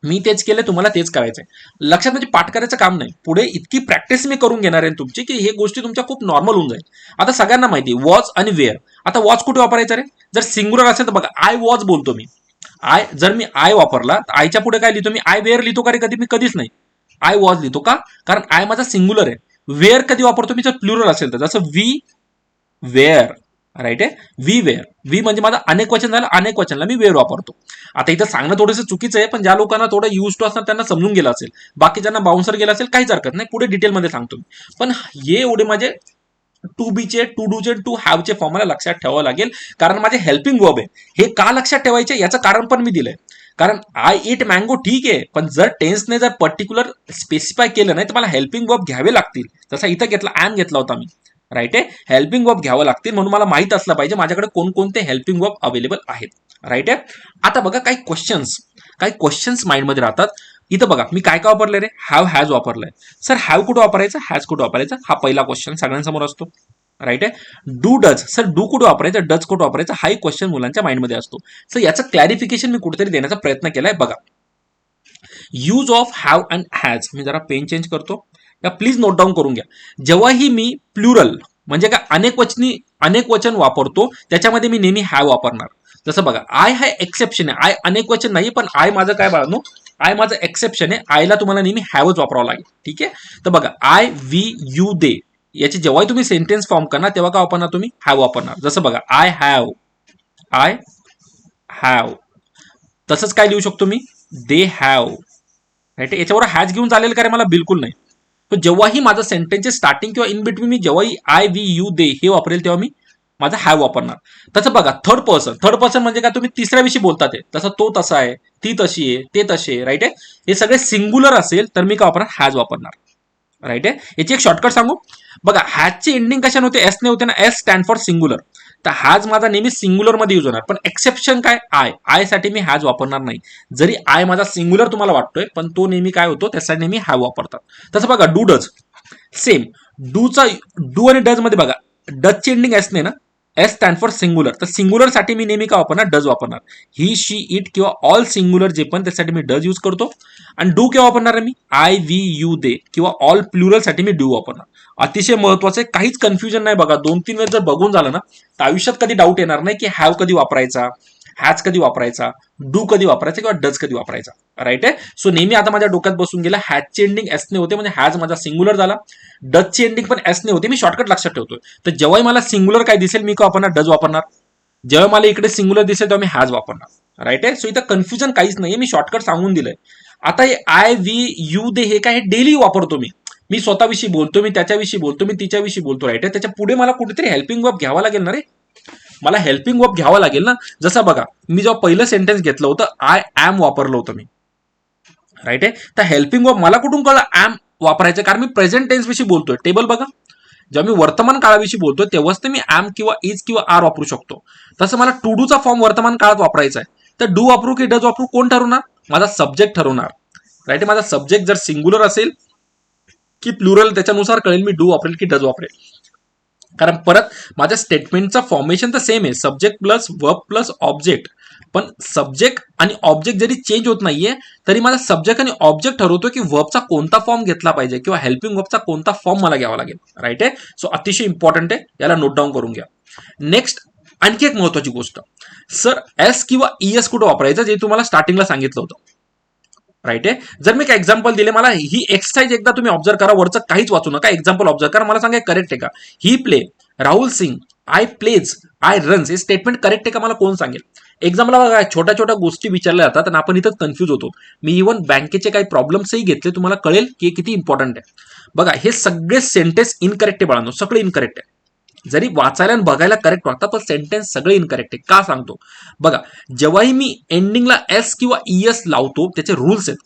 मी तेच केलं, तुम्हाला तेच करायचंय. लक्षात म्हणजे पाठ करायचं काम नाही, पुढे इतकी प्रॅक्टिस मी करून घेणार आहे तुमची की हे गोष्टी तुमच्या खूप नॉर्मल होऊन जाईल. आता सगळ्यांना माहिती वॉज आणि वेअर. आता वॉज कुठे वापरायचं रे? जर सिंग्युलर असेल तर बघा आय वॉज बोलतो मी. जर मी आय वापरला तर आयच्या पुढे काय लिहितो मी? आय वेअर लिहितो का रे? कधी मी कधीच नाही. आय वॉज लिहितो का? कारण आय माझा सिंग्युलर आहे. वेअर कधी वापरतो मी? जर प्लुरल असेल तर, जसं वी वेअर. राईट आहे. वी वेअर, वी म्हणजे माझा अनेक वचन झालं, अनेक वचनला मी वेअर वापरतो. आता इथं सांगणं थोडंसं चुकीचं आहे, पण ज्या लोकांना थोडं यूज टू असणार त्यांना समजून गेलं असेल, बाकीच्यांना बाउन्सर गेला असेल, काहीच हरकत नाही, पुढे डिटेलमध्ये सांगतो मी. पण हे एवढे माझे टू बीचे, टू डूचे, टू हॅवचे फॉर्म मला लक्षात ठेवावं लागेल, कारण माझे हेल्पिंग वर्ब आहे. हे का लक्षात ठेवायचे याचं कारण पण मी दिलंय. कारण आय इट मँगो ठीक आहे, पण जर टेन्सने जर पर्टिक्युलर स्पेसिफाय केलं नाही तर मला हेल्पिंग वर्ब घ्यावे लागतील. जसा इथं घेतला, ॲम घेतला होता मी. राईट आहे. हेल्पिंग वर्ब घ्यावं लागतील, म्हणून मला माहित असलं पाहिजे माझ्याकडे कोणकोणते हेल्पिंग वर्ब अवेलेबल आहेत. राईट आहे. आता बघा काही क्वेश्चन्स माइंडमध्ये राहतात. इथं बघा मी काय काय वापरलंय रे? हॅव, हॅज वापरलंय. सर हॅव कुठं वापरायचं, हॅज कुठं वापरायचं? हा पहिला क्वेश्चन सगळ्यांसमोर असतो. राईट आहे. डू डज, सर डू कुठं वापरायचं, डज कुठं वापरायचं? हा एक क्वेश्चन मुलांच्या माइंडमध्ये असतो. सर याचं क्लॅरिफिकेशन मी कुठेतरी देण्याचा प्रयत्न केलाय. बघा, use of have and has. मी जरा पेन चेंज करतो, या प्लीज नोट डाऊन करून घ्या. जेव्हाही मी प्लुरल म्हणजे काय अनेक वचन वापरतो त्याच्यामध्ये मी नेहमी हॅव वापरणार. जसं बघा आय हा एक्सेप्शन आहे, आय अनेक वचन नाही, पण आय माझं काय बाळांनो, आय माझं एक्सेप्शन आहे. आयला तुम्हाला नेहमी हॅवच वापरावं लागेल. ठीक आहे. तर बघा आय, वी, यू, दे याची जेव्हाही तुम्ही सेंटेन्स फॉर्म करणार तेव्हा काय वापरणार तुम्ही? हॅव वापरणार. जसं बघा आय हॅव. तसंच काय लिहू शकतो मी? They have. राईट. याच्यावर हॅज घेऊन चालेल का रे? मला बिलकुल नाही. पण जेव्हाही माझं सेंटेन्सचे स्टार्टिंग किंवा इन बिटवीन मी जेव्हाही आय, वी, यू, दे हे वापरेल तेव्हा मी माझा हॅव वापरणार. तसं बघा थर्ड पर्सन म्हणजे काय? तुम्ही तिसऱ्या विषयी बोलतात आहे, तसं तो तसा आहे, ती तशी आहे, ते तसे आहे. राईट आहे. हे सगळे सिंग्युलर असेल तर मी काय वापरणार? हॅज वापरणार. राईट आहे. याची एक शॉर्टकट सांगू. बघा हॅजची एंडिंग कशाने होते? एस ने होते ना. S stand for singular. तर हॅज माझा नेहमी सिंग्युलर मध्ये यूज होणार, पण एक्सेप्शन काय? आय साठी मी हॅज वापरणार नाही. जरी आय माझा सिंग्युलर तुम्हाला वाटतोय, पण तो नेहमी काय होतो त्यासाठी नेहमी हॅव वापरतात. तसं बघा डू डज सेम. डू आणि डज मध्ये बघा डजची एंडिंग एस ने ना. S stand for singular. तर सिंग्युलर साठी मी नेहमी काय वापरणार? डज वापरणार. ही, शी, इट किंवा ऑल सिंग्युलर जे पण त्यासाठी मी डज यूज करतो. आणि डू केव्हा वापरणार आहे मी? आय, वी, यू, दे किंवा ऑल प्लुरल साठी मी डू वापरणार. अतिशय महत्वाचं आहे, काहीच कन्फ्युजन नाही. बघा 2-3 वेळेस जर बघून झालं ना तर आयुष्यात कधी डाऊट येणार नाही की हॅव कधी वापरायचा, हॅज कधी वापरायचा, डू कधी वापरायचा किंवा डज कधी वापरायचा. राईट आहे. सो नेहमी आता माझ्या डोक्यात बसून गेला हॅजची एंडिंग एस ने होते म्हणजे हॅज माझा सिंग्युलर झाला. डजची एंडिंग पण एस ने होते. मी शॉर्टकट लक्षात ठेवतोय. तर जेव्हाही मला सिंग्युलर काय दिसेल मी काय वापरणार? डज वापरणार. जेव्हा मला इकडे सिंग्युलर दिसेल तेव्हा मी हॅज वापरणार. राईट आहे. सो इथं कन्फ्युजन काहीच नाहीये, मी शॉर्टकट सांगून दिलंय. आता हे आय, वी, यू, दे हे काय? हे डेली वापरतो मी स्वतःविषयी बोलतो, मी त्याच्याविषयी बोलतो, मी तिच्याविषयी बोलतो. राईट आहे. त्याच्या पुढे मला कुठेतरी हेल्पिंग वर्ब घ्यावा लागेल ना रे. मला हेल्पिंग वर्ब घ्यावा लागेल ना. जसं बघा, मी जेव्हा पहिलं सेंटेन्स घेतलं होतं आय एम वापरलं होतं मी, राईट आहे. तर हेल्पिंग वर्ब मला कुठून कळलं एम वापरायचं, कारण मी प्रेझेंट टेन्स विषयी बोलतोय. टेबल बघा, जेव्हा मी वर्तमान काळाविषयी बोलतोय तेव्हाच ते मी एम किंवा इज किंवा आर वापरू शकतो. तसं मला टू डूचा फॉर्म वर्तमान काळात वापरायचा आहे, तर डू वापरू की डज वापरू, कोण ठरवणार? माझा सब्जेक्ट ठरवणार, राईट. माझा सब्जेक्ट जर सिंग्युलर असेल की प्लुरल त्याच्यानुसार कळेल मी डू वापरेल की डज वापरेल. कारण परत माझ्या स्टेटमेंटचा फॉर्मेशन तर सेम आहे, subject plus verb plus object. पण सब्जेक्ट आणि ऑब्जेक्ट जरी चेंज होत नाहीये तरी माझा सब्जेक्ट आणि ऑब्जेक्ट ठरवतो की वर्बचा कोणता फॉर्म घेतला पाहिजे किंवा हेल्पिंग वर्बचा कोणता फॉर्म मला घ्यावा लागेल, राईट आहे. सो अतिशय इम्पॉर्टंट आहे, याला नोट डाऊन करून घ्या. नेक्स्ट आणखी एक महत्वाची गोष्ट, सर एस किंवा ईएस कुठं वापरायचं, जे तुम्हाला स्टार्टिंगला सांगितलं होतं, राईट आहे. जर मी काय एक्झाम्पल दिले, मला ही एक्सरसाइज एकदा तुम्ही ऑब्झर्व करा, वरचं काहीच वाचू नका, एक्झाम्पल ऑब्झर्व करा, मला सांगा करेक्ट आहे का. He play, Rahul sing, I plays, I runs, हे स्टेटमेंट करेक्ट आहे का मला कोण सांगेल. एक्झाम्पल बघा, छोट्या छोट्या गोष्टी विचारल्या जातात आणि आपण इथं कन्फ्यूज होतो. मी इव्हन बँकेचे काही प्रॉब्लेम्सही घेतले, तुम्हाला कळेल की किती इम्पॉर्टंट आहे. बघा, हे सगळे सेंटेन्स इनकरेक्ट आहे बाळांनो, सगळे इनकरेक्ट आहे. जरी वाचायला आणि बघायला करेक्ट वाटतं पण सेंटेन्स सगळे इनकरेक्ट आहे. का सांगतो बघा, जेव्हाही मी एंडिंगला एस किंवा ईएस लावतो त्याचे रूल्स आहेत.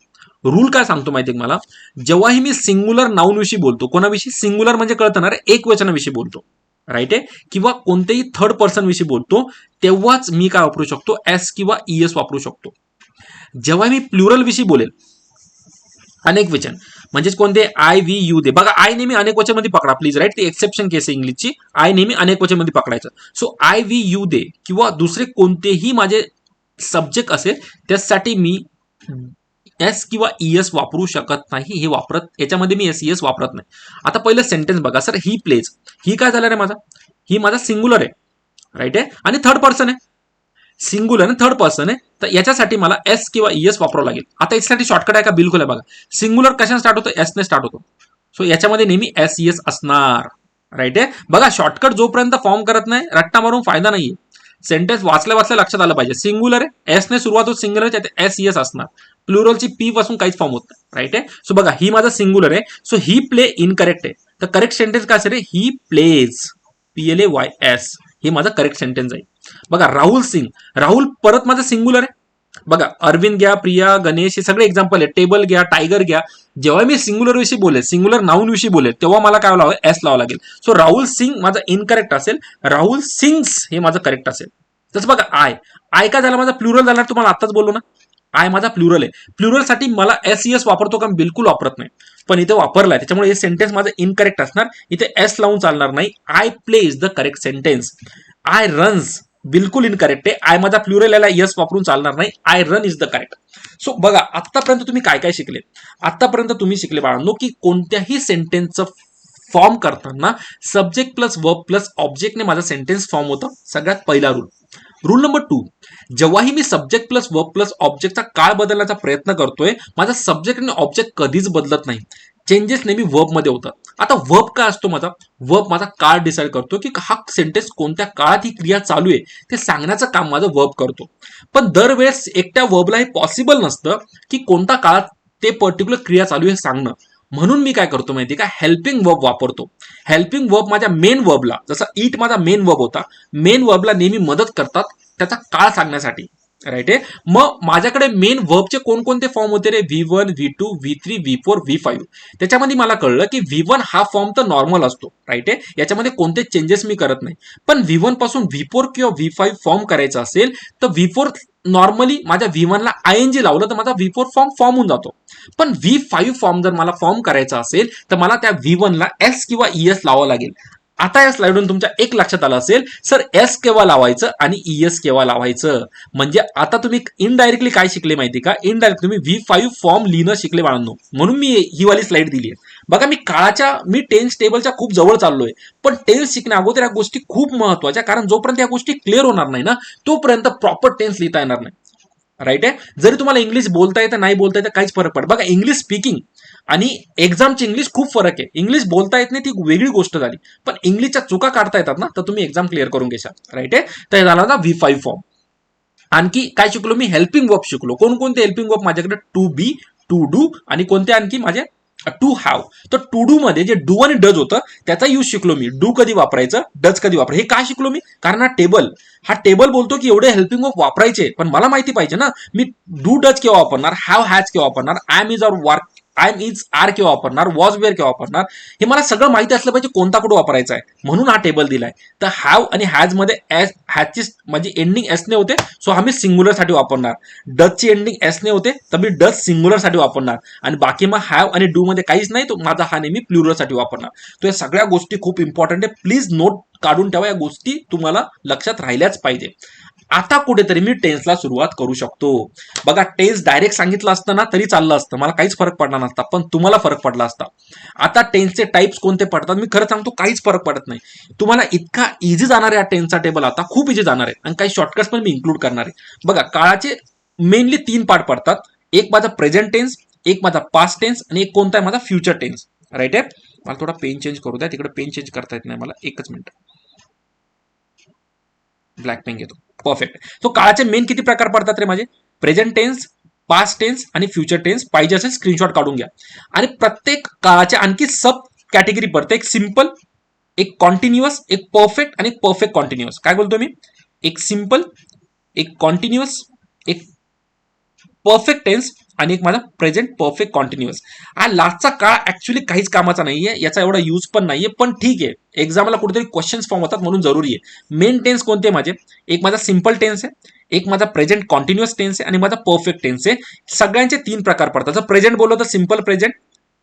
रूल काय सांगतो माहिती आहे मला, जेव्हाही मी सिंग्युलर नाउन विषयी बोलतो, कोणाविषयी, सिंग्युलर म्हणजे कळतं ना रे, एक वचनाविषयी बोलतो, राईट आहे, किंवा कोणत्याही थर्ड पर्सन विषयी बोलतो, तेव्हाच मी काय वापरू शकतो, एस किंवा ईएस वापरू शकतो. जेव्हा मी प्लुरल विषयी बोलेल, अनेक वचन, म्हणजेच कोणते, आय वी यू दे. बघा, आय नेहमी अनेक वचन मध्ये पकडा प्लीज, राईट. ती एक्सेप्शन केस आहे इंग्लिशची, आय नेहमी अनेक वचन मध्ये पकडायचं. So I we you they किंवा दुसरे कोणतेही माझे सब्जेक्ट असेल त्यासाठी मी एस किंवा ईएस वापरू शकत नाही. हे वापरत, याच्यामध्ये मी एस ईएस वापरत नाही. आता पहिलं सेंटेन्स बघा, सर ही प्लेज, ही काय झालं रे माझा, ही माझा सिंग्युलर आहे, राईट आहे, आणि थर्ड पर्सन आहे, सिंग्युलर आणि थर्ड पर्सन आहे, तर याच्यासाठी मला एस किंवा ईएस वापरावं लागेल. आता याच्यासाठी शॉर्टकट आहे का, बिलकुल आहे. बघा, सिंग्युलर कशाने स्टार्ट होतो, एस ने स्टार्ट होतो, सो याच्यामध्ये नेहमी एस ईएस असणार, राईट आहे. बघा, शॉर्टकट जोपर्यंत फॉर्म करत नाही, रट्टा मारून फायदा नाहीये. सेंटेन्स वाचल्या वाचल्या लक्षात आलं पाहिजे. सिंग्युलर आहे, एस ने सुरुवात होत, सिंग्युलर त्यात एस ईएस असणार, प्लुरलची पी पासून काहीच फॉर्म होत नाही, राईट आहे. सो बघा, ही माझा सिंग्युलर आहे, सो ही प्ले इनकरेक्ट आहे, तर करेक्ट सेंटेन्स काय असेल, ही प्लेज, PLAYS, हे माझं करेक्ट सेंटेन्स आहे. बघा, राहुल सिंग, राहुल परत माझं सिंग्युलर आहे. बघा, अरविंद घ्या, प्रिया, गणेश, हे सगळे एक्झाम्पल आहे. टेबल घ्या, टायगर घ्या, जेव्हा मी सिंग्युलर विषयी बोलेल, सिंग्युलर नाउन विषयी बोलेल, तेव्हा मला काय लावावं, एस लावावं लागेल. सो राहुल सिंग माझं इनकरेक्ट असेल, राहुल सिंग्स हे माझं करेक्ट असेल. तसं बघा, आय काय झाला माझा, प्लुरल झाला, तुम्हाला आताच बोललो ना, आय माझा प्लुरल आहे. प्लुरल साठी मला एस ईएस वापरतो का, बिलकुल वापरत नाही, पण इथे वापरलाय, त्याच्यामुळे हे सेंटेन्स माझं इनकरेक्ट असणार. इथे एस लावून चालणार नाही. I play is the correct sentence. I runs बिलकुल इनकरेक्ट आहे, आय माझा प्लुरल, याला यस वापरून चालणार नाही. I run is the correct. So बघा, आतापर्यंत तुम्ही काय काय शिकले, आतापर्यंत तुम्ही शिकले बाळांनो की कोणत्याही सेंटेन्सचं फॉर्म करताना सब्जेक्ट प्लस वर्ब प्लस ऑब्जेक्टने माझा सेंटेन्स फॉर्म होतं. सगळ्यात पहिला रूल. रूल नंबर 2, जेव्हाही मी सब्जेक्ट प्लस वर्ब प्लस ऑब्जेक्टचा काळ बदलण्याचा प्रयत्न करतोय, माझा सब्जेक्ट आणि ऑब्जेक्ट कधीच बदलत नाही, चेंजेस नेहमी वर्ब मध्ये होतात. आता वर्ब काय असतो माझा, वर्ब माझा काळ डिसाईड करतो की हा सेंटेन्स कोणत्या काळात ही क्रिया चालू आहे ते सांगण्याचं काम माझं वर्ब करतो. पण दरवेळेस एकट्या वर्बला हे पॉसिबल नसतं की कोणत्या काळात ते पर्टिक्युलर क्रिया चालू आहे हे सांगणं. म्हणून मी काय करतो माहिती का, हेल्पिंग वर्ब वापरतो. हेल्पिंग वर्ब माझ्या मेन वर्बला, जसा इट माझा मेन वर्ब होता, मेन वर्बला नेहमी मदत करतात त्याचा काळ सांगण्यासाठी, राईट आहे. मग माझ्याकडे मेन वर्बचे कोणकोणते फॉर्म होते रे, V1, V2, V3, V4, V5. त्याच्यामध्ये मला कळलं की V1 हा फॉर्म तर नॉर्मल असतो, राईट आहे, याच्यामध्ये कोणते चेंजेस मी करत नाही. पण V1 पासून V4 किंवा V5 फॉर्म करायचा असेल तर V4 नॉर्मली माझ्या V1 ला ING लावलं तर माझा V4 फॉर्म होऊन जातो. पण V5 फॉर्म जर मला फॉर्म करायचा असेल तर मला त्या V1 ला S किंवा ES लावावं लागेल. आता या स्लाइडवरून तुमच्या एक लक्षात आलं असेल, सर एस केव्हा लावायचं आणि ईएस केव्हा लावायचं. म्हणजे आता तुम्ही इनडायरेक्टली काय शिकले माहिती का, इनडायरेक्ट तुम्ही V5 फॉर्म लिहिणं शिकले बाळांनो. म्हणून मी ही वाली स्लाइड दिली आहे. बघा, मी टेन्स टेबलच्या खूप जवळ चाललोय, पण टेन्स शिकण्या अगोदर या गोष्टी खूप महत्वाच्या, कारण जोपर्यंत या गोष्टी क्लिअर होणार नाही ना, तोपर्यंत प्रॉपर टेन्स लिहिता येणार नाही, राईट आहे. जरी तुम्हाला इंग्लिश बोलता येतं नाही बोलता येतं काहीच फरक पडत. बघा, इंग्लिश स्पीकिंग आणि एक्झामची इंग्लिश खूप फरक आहे. इंग्लिश बोलता येत नाही ती वेगळी गोष्ट झाली, पण इंग्लिशच्या चुका काढता येतात ना, तर तुम्ही एक्झाम क्लिअर करून घेशाल, राईट आहे. तर झाला ना V5 फॉर्म. आणखी काय शिकलो मी, हेल्पिंग वर्ब शिकलो. कोणकोणते हेल्पिंग वर्ब माझ्याकडे, टू बी, टू डू आणि कोणते आणखी माझे टू हॅव. तर टू डू मध्ये जे डू आणि डज होतं त्याचा यूज शिकलो मी. डू कधी वापरायचं, डज कधी वापरायचं, हे का शिकलो मी? कारण हा टेबल बोलतो की एवढे हेल्पिंग वर्ब वापरायचे, पण मला माहिती पाहिजे ना मी डू डज केव्हा वापरणार, हॅव हॅज केव्हा वापरणार, I am is or work, I am is are केव्हा वापरणार, वॉज वेअर केव्हा वापरणार, हे मला सगळं माहिती असलं पाहिजे कोणता कुठं वापरायचा आहे. म्हणून हा टेबल दिलाय. तर हॅव आणि हॅज मध्ये हॅजची माझी एंडिंग एस ने होते, सो हा मी सिंग्युलर साठी वापरणार. डजची एंडिंग एस ने होते तर मी डज सिंग्युलर साठी वापरणार. आणि बाकी मग हॅव आणि डू मध्ये काहीच नाही, तो माझा हा नेहमी प्लुरल साठी वापरणार. तर या सगळ्या गोष्टी खूप इम्पॉर्टंट आहे. प्लीज नोट काढून ठेवा, या गोष्टी तुम्हाला लक्षात राहिल्याच पाहिजे. आता कुठेतरी मी टेन्सला सुरुवात करू शकतो. बघा, टेन्स डायरेक्ट सांगितलं असतं ना तरी चाललं असतं, मला काहीच फरक पडला नसता, पण तुम्हाला फरक पडला असता. आता टेन्सचे टाइप्स कोणते पडतात मी खरं सांगतो, काहीच फरक पडत नाही. तुम्हाला इतका इझी जाणार आहे टेन्सचा टेबल, आता खूप इझी जाणार आहे. आणि काही शॉर्टकट्स पण मी इन्क्लूड करणार आहे. बघा, काळाचे मेनली 3 पार्ट पडतात. एक माझा प्रेझेंट टेन्स, एक माझा पास्ट टेन्स आणि एक कोणता आहे माझा फ्युचर टेन्स. राईट आहे. मला थोडा पेन चेंज करू द्या, तिकडे पेन चेंज करता येत नाही मला. एकच मिनिट, ब्लॅक पेन घेतो. परफेक्ट. तो काळाचे मेन किती प्रकार पडतात रे माझे? प्रेझेंट टेन्स, पास्ट टेन्स आणि फ्युचर टेन्स. पाहिजे असेल स्क्रीनशॉट काढून घ्या. आणि प्रत्येक काळाचे आणखी सब कॅटेगरी पडते. एक सिंपल, एक कॉन्टिन्युअस, एक परफेक्ट आणि एक परफेक्ट कॉन्टिन्युअस. काय बोलतो मी? एक सिंपल, एक कॉन्टिन्युअस, एक परफेक्ट टेन्स आणि एक माझा प्रेझेंट परफेक्ट कॉन्टिन्युअस. हा लास्टचा काळ ऍक्च्युली काहीच कामाचा नाहीये, याचा एवढा यूज पण नाहीये, पण ठीक आहे, एक्झामला कुठेतरी क्वेश्चन्स फॉर्म होतात म्हणून जरुरी आहे. मेन टेन्स कोणते माझे? एक माझा सिंपल टेन्स आहे, एक माझा प्रेझेंट कॉन्टिन्युअस टेन्स आहे आणि माझा परफेक्ट टेन्स आहे. सगळ्यांचे 3 प्रकार पडतात. जर प्रेझेंट बोललो तर सिंपल प्रेझेंट,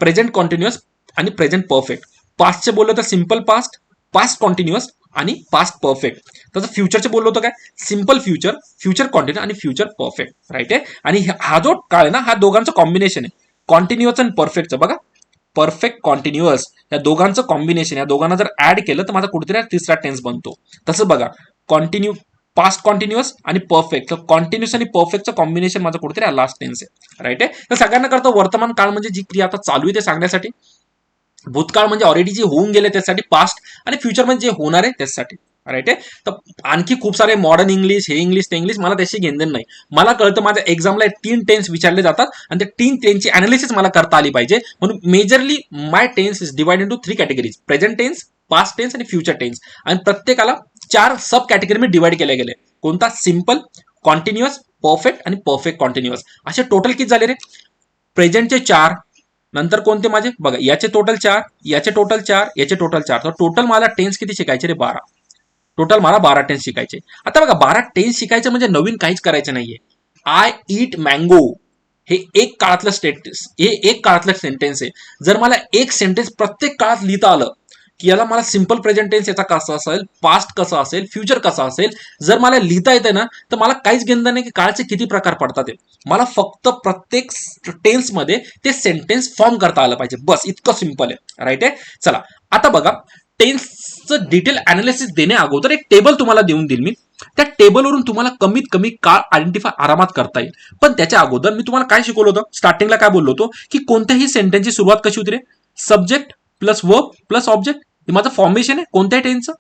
प्रेझेंट कॉन्टिन्युअस आणि प्रेझेंट परफेक्ट. पास्टचे बोललो तर सिंपल पास्ट, पास्ट कॉन्टिन्युअस आणि पास्ट परफेक्ट. तसं फ्युचरचे बोललो तर काय? सिंपल फ्युचर, फ्युचर कॉन्टिन्यू आणि फ्युचर परफेक्ट. राईट आहे. आणि हा जो काळ आहे ना, हा दोघांचं कॉम्बिनेशन आहे, कॉन्टिन्युअस आणि परफेक्टचं. बघा, परफेक्ट कॉन्टिन्युअस या दोघांचं कॉम्बिनेशन, या दोघांना जर ऍड केलं तर माझा कुठेतरी तिसरा टेन्स बनतो. तसं बघा, कॉन्टिन्यू, पास्ट कॉन्टिन्युअस आणि परफेक्ट, तर कॉन्टिन्युअस आणि परफेक्टचं कॉम्बिनेशन माझं कुठेतरी लास्ट टेन्स आहे. राईट आहे. तर सगळ्यांना करतो वर्तमान काळ म्हणजे जी क्रिया आता चालू आहे ते सांगण्यासाठी, भूतकाळ म्हणजे ऑलरेडी जे होऊन गेले त्यासाठी, पास्ट, आणि फ्युचर म्हणजे जे होणार आहे त्यासाठी. राईट आहे. तर आणखी खूप सारे मॉडर्न इंग्लिश, हे इंग्लिश ते इंग्लिश, मला त्याशी घेणं नाही. मला कळतं माझ्या एक्झामला 3 टेन्स विचारले जातात आणि त्या 3 टेन्सची अनालिसिस मला करता आली पाहिजे. म्हणून majorly my tense is divide into 3 categories: present tense, past tense आणि फ्युचर टेन्स. आणि प्रत्येकाला 4 सब कॅटेगरी मध्ये डिवाइड केले गेले. कोणता? सिंपल, कॉन्टिन्युअस, परफेक्ट आणि परफेक्ट कॉन्टिन्युअस. असे टोटल किती झाले रे? प्रेझेंटचे 4, नंतर कोणते माझे? बघा, याचे टोटल 4, याचे टोटल 4, याचे टोटल 4. तर टोटल मला टेन्स किती शिकायचे रे? 12. टोटल मला 12 टेन्स शिकायचे. आता बघा, 12 टेन्स शिकायचे म्हणजे नवीन काहीच करायचं नाहीये. आय ईट मँगो हे एक काळातलं स्टेटस, हे एक काळातलं सेंटेन्स आहे. जर मला एक सेंटेन्स प्रत्येक काळात लिहिता आलं की याला मला सिंपल प्रेझेंट टेन्स याचा कसा असेल, पास्ट कसं असेल, फ्युचर कसं असेल, जर मला लिहिता येते ना, तर मला काहीच घेणं नाही की काळाचे किती प्रकार पडतात. मला फक्त प्रत्येक टेन्समध्ये ते सेंटेन्स फॉर्म करता आलं पाहिजे, बस इतकं सिंपल आहे. राईट आहे. चला, आता बघा, टेन्सचं डिटेल अनालिसिस देण्या अगोदर एक टेबल तुम्हाला देऊन देईल मी. त्या टेबलवरून तुम्हाला कमीत कमी काळ आयडेंटिफाय आरामात करता येईल. पण त्याच्या अगोदर मी तुम्हाला काय शिकवलं होतं? स्टार्टिंगला काय बोललो होतो की कोणत्याही सेंटेन्सची सुरुवात कशी होती रे? Subject plus verb plus object. हे माझं फॉर्मेशन आहे कोणत्याही टेन्सचं.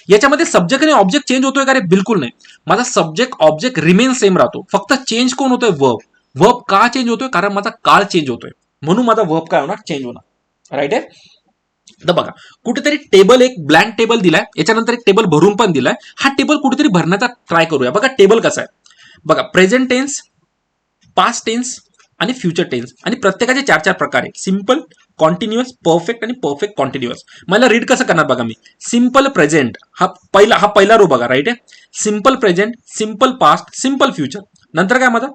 याच्यामध्ये सब्जेक्ट आणि ऑब्जेक्ट चेंज होतोय का रे? बिलकुल नाही. माझा सब्जेक्ट ऑब्जेक्ट रिमेन सेम राहतो, फक्त चेंज कोण होतोय? वर्ब. वर्ब का चेंज होतोय? कारण माझा काळ चेंज होतोय, म्हणून माझा वर्ब काय होणार? चेंज होणार. राईट आहे. तर बघा, कुठेतरी टेबल, एक ब्लँक टेबल दिलाय, याच्यानंतर एक टेबल भरून पण दिलाय. हा टेबल कुठेतरी भरण्याचा ट्राय करूया. बघा टेबल कसा आहे. बघा, प्रेझेंट टेन्स, पास्ट टेन्स आणि फ्युचर टेन्स, आणि प्रत्येकाचे 4 प्रकार आहे: सिंपल, कॉन्टिन्युअस, परफेक्ट आणि परफेक्ट कॉन्टिन्युअस. मला रीड कसं करणार बघा मी. सिंपल प्रेझेंट हा पहिला रो बघा. राईट आहे. Simple present, simple past, simple future. नंतर काय माझा?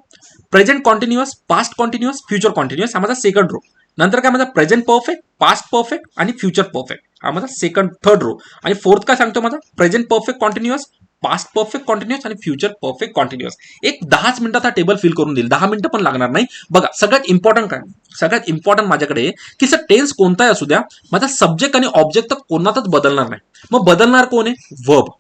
प्रेझेंट कॉन्टिन्युअस, पास्ट कॉन्टिन्युअस, फ्युचर कॉन्टिन्युअस, हा माझा सेकंड रो. नंतर काय माझा? प्रेझेंट परफेक्ट, पास्ट परफेक्ट आणि फ्युचर परफेक्ट, हा माझा थर्ड रो. आणि फोर्थ काय सांगतो माझा? प्रेझेंट परफेक्ट कॉन्टिन्युअस, पास्ट परफेक्ट कॉन्टिन्युअस आणि फ्युचर परफेक्ट कॉन्टिन्युअस. एक 10 मिनिटात हा टेबल फिल करून देईल, 10 मिनिटं पण लागणार नाही. बघा, सगळ्यात इम्पॉर्टंट काय? सगळ्यात इम्पॉर्टंट माझ्याकडे की सर टेन्स कोणताही असू द्या, माझा सब्जेक्ट आणि ऑब्जेक्ट तर कोणातच बदलणार नाही. मग बदलणार कोण आहे? वर्ब.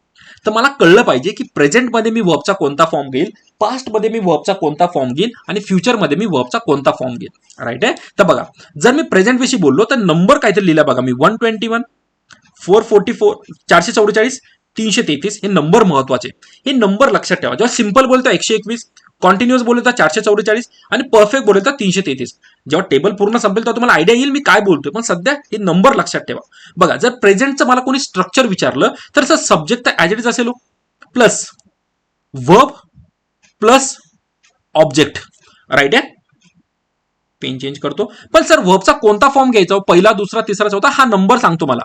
तर मला कळलं पाहिजे की प्रेझेंटमध्ये मी वर्बचा कोणता फॉर्म घेईल, पास्टमध्ये मी वर्बचा कोणता फॉर्म घेईल आणि फ्युचरमध्ये मी वर्बचा कोणता फॉर्म घेईल. राईट आहे. तर बघा, जर मी प्रेझेंट विषयी बोललो तर नंबर काहीतरी लिहिला बघा मी. 121, 444, 444, 333 हे नंबर महत्वाचे. हे नंबर लक्षात ठेवा. जेव्हा सिंपल बोलतो 121, कॉन्टिन्युअस बोलले तर 444 आणि परफेक्ट बोलले तर 333. जेव्हा टेबल पूर्ण संपेल तेव्हा तुम्हाला आयडिया येईल मी काय बोलतोय, पण सध्या हे नंबर लक्षात ठेवा. बघा जर प्रेझेंटचं मला कोणी स्ट्रक्चर विचारलं तर सब्जेक्ट तर ॲज इट इज असेल plus verb plus object, right आहे. पेन चेंज करतो. पण सर वर्बचा कोणता फॉर्म घ्यायचा, पहिला दुसरा तिसरा चौथा, हा नंबर सांगतो मला.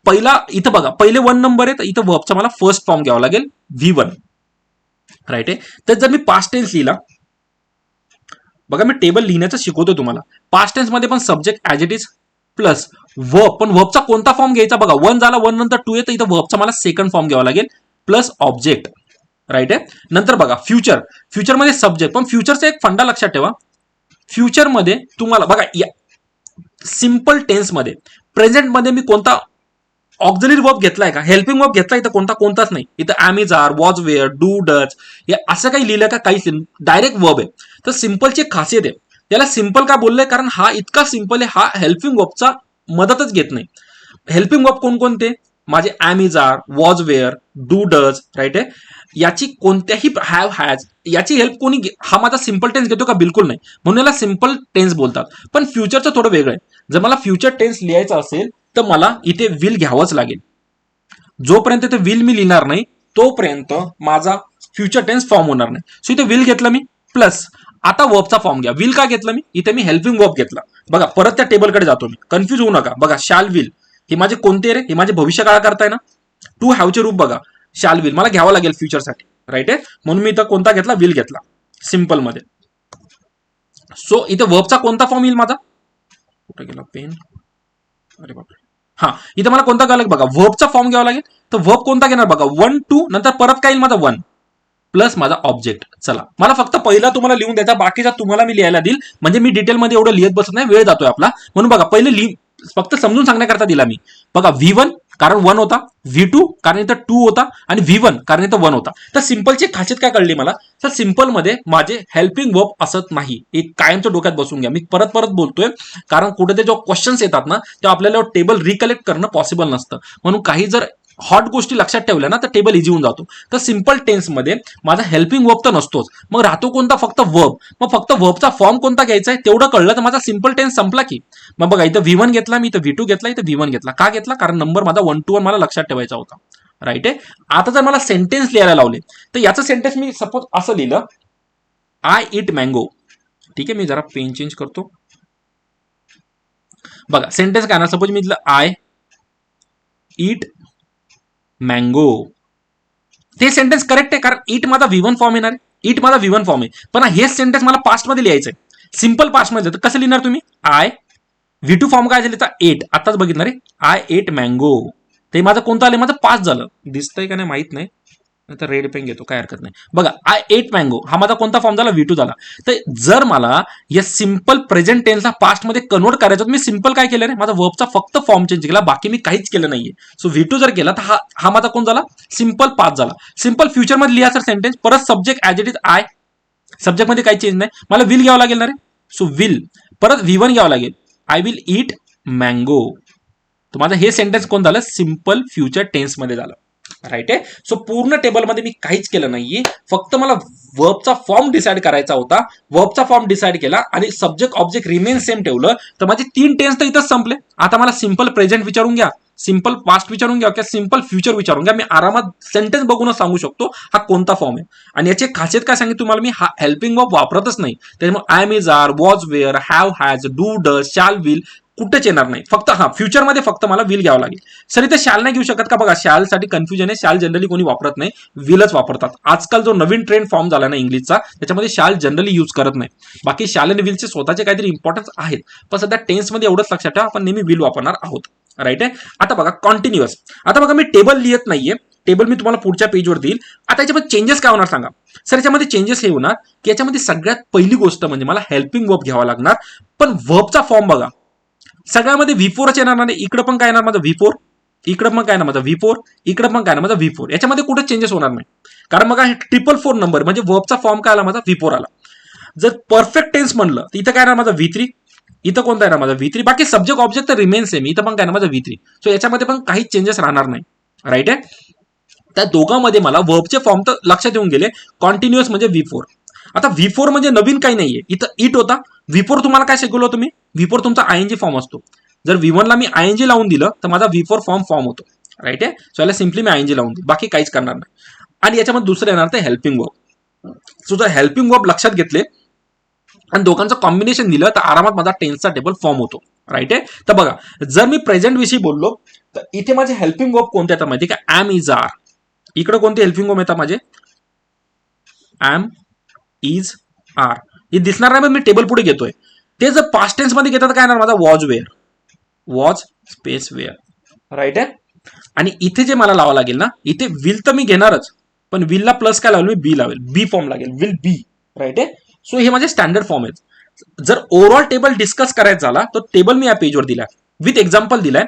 पहिला इथं बघा पहिले 1 नंबर आहे तर इथं वर्बचा मला फर्स्ट फॉर्म घ्यावा लागेल V1, राईट आहे. तर जर मी पास्ट टेन्स लिहिला, बघा मी टेबल लिहिण्याचं शिकवतो तुम्हाला. पास्ट टेन्स मध्ये पण subject as it is plus verb, पण वर्बचा कोणता फॉर्म घ्यायचा बघा. 1 झाला, 1 नंतर 2 आहे तर इथं वर्बचा मला सेकंड फॉर्म घ्यावा लागेल प्लस ऑब्जेक्ट, राईट आहे. नंतर बघा फ्युचर, फ्युचरमध्ये सब्जेक्ट, पण फ्युचरचा एक फंडा लक्षात ठेवा. फ्युचरमध्ये तुम्हाला बघा सिंपल टेन्समध्ये प्रेझेंटमध्ये मी कोणता ऑक्झिलरी वर्ब घेतलाय का, हेल्पिंग वर्ब घेतलाय इथं कोणताच नाही. इथं am is are, was were, do does हे असं काही लिहिलं का, काहीच डायरेक्ट वर्ब आहे. तर सिंपलची एक खासियत आहे, त्याला सिंपल का बोललंय कारण हा इतका सिंपल आहे, हा हेल्पिंग वर्बचा मदतच घेत नाही. हेल्पिंग वर्ब कोणकोणते माझे am is are, was were, do does, right आहे. याची कोणत्याही हॅव हॅज याची हेल्प कोणी हा माझा सिंपल टेन्स घेतो का, बिलकुल नाही. म्हणून याला सिंपल टेन्स बोलतात. पण फ्युचरचं थोडं वेगळं आहे. जर मला फ्युचर टेन्स लिहायचं असेल तर मला इथे विल घ्यावंच लागेल. जोपर्यंत इथे विल मी लिहिणार नाही तोपर्यंत माझा फ्युचर टेन्स फॉर्म होणार नाही. सो इथे विल घेतलं मी प्लस आता वर्बचा फॉर्म घ्या. विल का घेतलं मी, इथे मी हेल्पिंग वर्ब घेतला. बघा परत त्या टेबलकडे जातो मी, कन्फ्युज होऊ नका. बघा शाल विल हे माझे कोणते रे, हे माझे भविष्य काळ करताय ना. टू हॅवचे रूप बघा, शाल विल मला घ्यावं लागेल फ्युचरसाठी, राईट आहे. म्हणून मी इथं कोणता घेतला, विल घेतला सिंपल मध्ये. सो इथे वर्बचा कोणता फॉर्म येईल माझा, कुठे गेला पेन, अरे बापरे. हा इथे मला कोणता घ्यावा लागेल बघा, वर्बचा फॉर्म घ्यावा लागेल. तर वर्ब कोणता घेणार बघा, 1 2 नंतर परत काय येईल माझा 1 प्लस माझा ऑब्जेक्ट. चला मला फक्त पहिला तुम्हाला लिहून द्यायचा, बाकीचा तुम्हाला मी लिहायला देईल. म्हणजे मी डिटेलमध्ये एवढं लिहित बसत नाही, वेळ जातोय आपला. म्हणून बघा पहिले फक्त समजून सांगण्याकरता दिला मी. बघा V1 कारण 1 होता, V2 कारण इथं 2 होता आणि V1 कारण इथं 1 होता. तर सिंपलची खासियत काय कळली मला, तर सिंपलमध्ये माझे हेल्पिंग वर्ब असत नाही. एक कायमच्या डोक्यात बसून घ्या. मी परत परत बोलतोय कारण कुठे ते जेव्हा क्वेश्चन्स येतात ना तेव्हा आपल्याला टेबल रिकलेक्ट करणं पॉसिबल नसतं. म्हणून काही जर हॉट गोष्टी लक्षात ठेवल्या ना तर टेबल इझी होऊन जातो. तर सिंपल टेन्समध्ये माझा हेल्पिंग वर्ब तर नसतोच, मग राहतो कोणता, फक्त वर्ब. मग फक्त वर्बचा फॉर्म कोणता घ्यायचा आहे तेवढं कळलं तर माझा सिंपल टेन्स संपला की. मग बघा इथं V1 घेतला मी, इथं V2 घेतला, इथं V1 घेतला. का घेतला, कारण नंबर माझा 1 to 1 मला लक्षात ठेवायचा होता, राईट आहे. आता जर मला सेंटेन्स लिहायला लावले तर याचं सेंटेन्स मी सपोज असं लिहिलं, आय इट मँगो. ठीक आहे, मी जरा पेन चेंज करतो. बघा सेंटेन्स काय ना, सपोज मी लिहिलं आय इट मँगो. ते सेंटेन्स करेक्ट आहे कारण इट माझा V1 फॉर्म येणार आहे, इट माझा V1 फॉर्म आहे. पण हेच सेंटेन्स मला पास्ट मध्ये लिहायचं आहे, सिंपल पास्ट मध्ये. तर कसं लिहिणार तुम्ही, आय V2 फॉर्म काय झाले तर 8, आताच बघितणार आहे, आय एट मँगो. ते माझं कोणतं आलं, माझं पास्ट झालं, दिसतंय का नाही माहित नाही, तर रेड पेन घेतो काय हरकत नाही. बघा आय एट मँगो हा माझा कोणता फॉर्म झाला, V2 झाला. तर जर मला या सिंपल प्रेझेंट टेन्सला पास्ट मध्ये कन्वर्ट करायचं, मी सिंपल काय केलं रे, माझा वर्बचा फक्त फॉर्म चेंज केला, बाकी मी काहीच केलं नाहीये. सो V2 जर केला तर हा माझा कोण झाला, सिंपल पास्ट झाला. सिंपल फ्युचर मध्ये लिहा सर सेंटेन्स, परत subject as it is I, subject मध्ये काही चेंज नाही. मला विल घ्यावं लागेल ना रे, सो विल परत V1 घ्यावं लागेल, आय विल ईट मँगो. तर माझं हे सेंटेन्स कोण झालं, सिंपल फ्युचर टेन्स मध्ये झालं, राईट आहे. सो पूर्ण टेबलमध्ये मी काहीच केलं नाहीये, फक्त मला वर्बचा फॉर्म डिसाईड करायचा होता. वर्बचा फॉर्म डिसाईड केला आणि सब्जेक्ट ऑब्जेक्ट रिमेन सेम ठेवलं, तर माझे 3 टेन्स तर इथंच संपले. आता मला सिंपल प्रेझेंट विचारून घ्या, सिंपल पास्ट विचारून घ्या किंवा सिंपल फ्युचर विचारून घ्या, मी आरामात सेंटेन्स बघूनच सांगू शकतो हा कोणता फॉर्म आहे. आणि याची खासियत काय सांगितली तुम्हाला मी, हा हेल्पिंग वर्ब वापरतच नाही. त्याच्यामुळे I is are, was were, have has, do does, shall will कुठेच येणार नाही. फक्त हा फ्युचरमध्ये फक्त मला विल घ्यावं लागेल. सर इथे शॅल नाही घेऊ शकत का, बघा शॅल साठी कन्फ्युजन आहे. शॅल जनरली कोणी वापरत नाही, विलच वापरतात. आजकाल जो नवीन ट्रेंड फॉर्म झाला ना इंग्लिशचा, त्याच्यामध्ये शॅल जनरली यूज करत नाही. बाकी शॅल आणि विलचे स्वतःचे काहीतरी इम्पॉर्टन्स आहेत, पण सध्या टेन्समध्ये एवढंच लक्षात ठेवा, आपण नेहमी विल वापरणार आहोत, राईट आहे. आता बघा कॉन्टिन्युअस, आता बघा मी टेबल लिहित नाहीये, टेबल मी तुम्हाला पुढच्या पेजवर देईल. आता याच्यामध्ये चेंजेस काय होणार सांगा. सर याच्यामध्ये चेंजेस हे होणार की याच्यामध्ये सगळ्यात पहिली गोष्ट म्हणजे मला हेल्पिंग वर्ब घ्यावा लागणार. पण वर्बचा फॉर्म बघा सगळ्यामध्ये V4च येणार नाही. इकडं पण काय येणार माझं V4, इकडं पण काय ना माझा V4, इकडं पण काय ना माझा V4. याच्यामध्ये कुठे चेंजेस होणार नाही, कारण बघा हे 444 नंबर म्हणजे वर्बचा फॉर्म काय आला माझा, V4 आला. जर परफेक्ट टेन्स म्हणलं तर इथं काय ना माझा V3, इथं कोणता आहे ना माझा V3, बाकी सब्जेक्ट ऑब्जेक्ट तर रिमेन सेम, इथं पण काय ना माझा V3. सो याच्यामध्ये पण काही चेंजेस राहणार नाही, राईट आहे. त्या दोघांमध्ये मला वर्बचे फॉर्म तर लक्षात येऊन गेले. कॉन्टिन्युअस म्हणजे V4. आता V4 म्हणजे नवीन काही नाहीये, इथं इट होता. V4 तुम्हाला काय शिकवलं होतं मी? V4 तुमचा आयएनजी फॉर्म असतो. जर V1 ला मी आयएनजी लावून दिलं तर माझा V4 फॉर्म होतो. राईट आहे. सो याला सिम्पली मी आयएनजी लावून दिलं, बाकी काहीच करणार नाही. आणि याच्यामध्ये दुसरं येणार ते हेल्पिंग वर्ब. सो जर हेल्पिंग वर्ब लक्षात घेतले आणि दोघांचं कॉम्बिनेशन दिलं तर आरामात माझा टेन्सचा टेबल फॉर्म होतो. राईट आहे. तर बघा, जर मी प्रेझेंट विषयी बोललो तर इथे माझे हेल्पिंग वर्ब कोणते येतात माहिती का? Am, is, are. इकडे कोणते हेल्पिंग वर्ब येतात माझे? Am, is, are. हे दिसणार नाही, पण मी टेबल पुढे घेतोय. ते जर पास्ट टेन्स मध्ये घेतात काय येणार माझा? Was, were. Was space were. Right आहे. आणि इथे जे मला लावावं लागेल ना, इथे विल तर मी घेणारच, पण विलला प्लस काय लावेल मी? बी लावेल. बी फॉर्म लागेल, विल बी. राईट आहे. सो हे माझे स्टँडर्ड फॉर्म आहेत. जर ओव्हरऑल टेबल डिस्कस करायचा झाला तर टेबल मी या पेजवर दिलाय, विथ एक्झाम्पल दिलाय.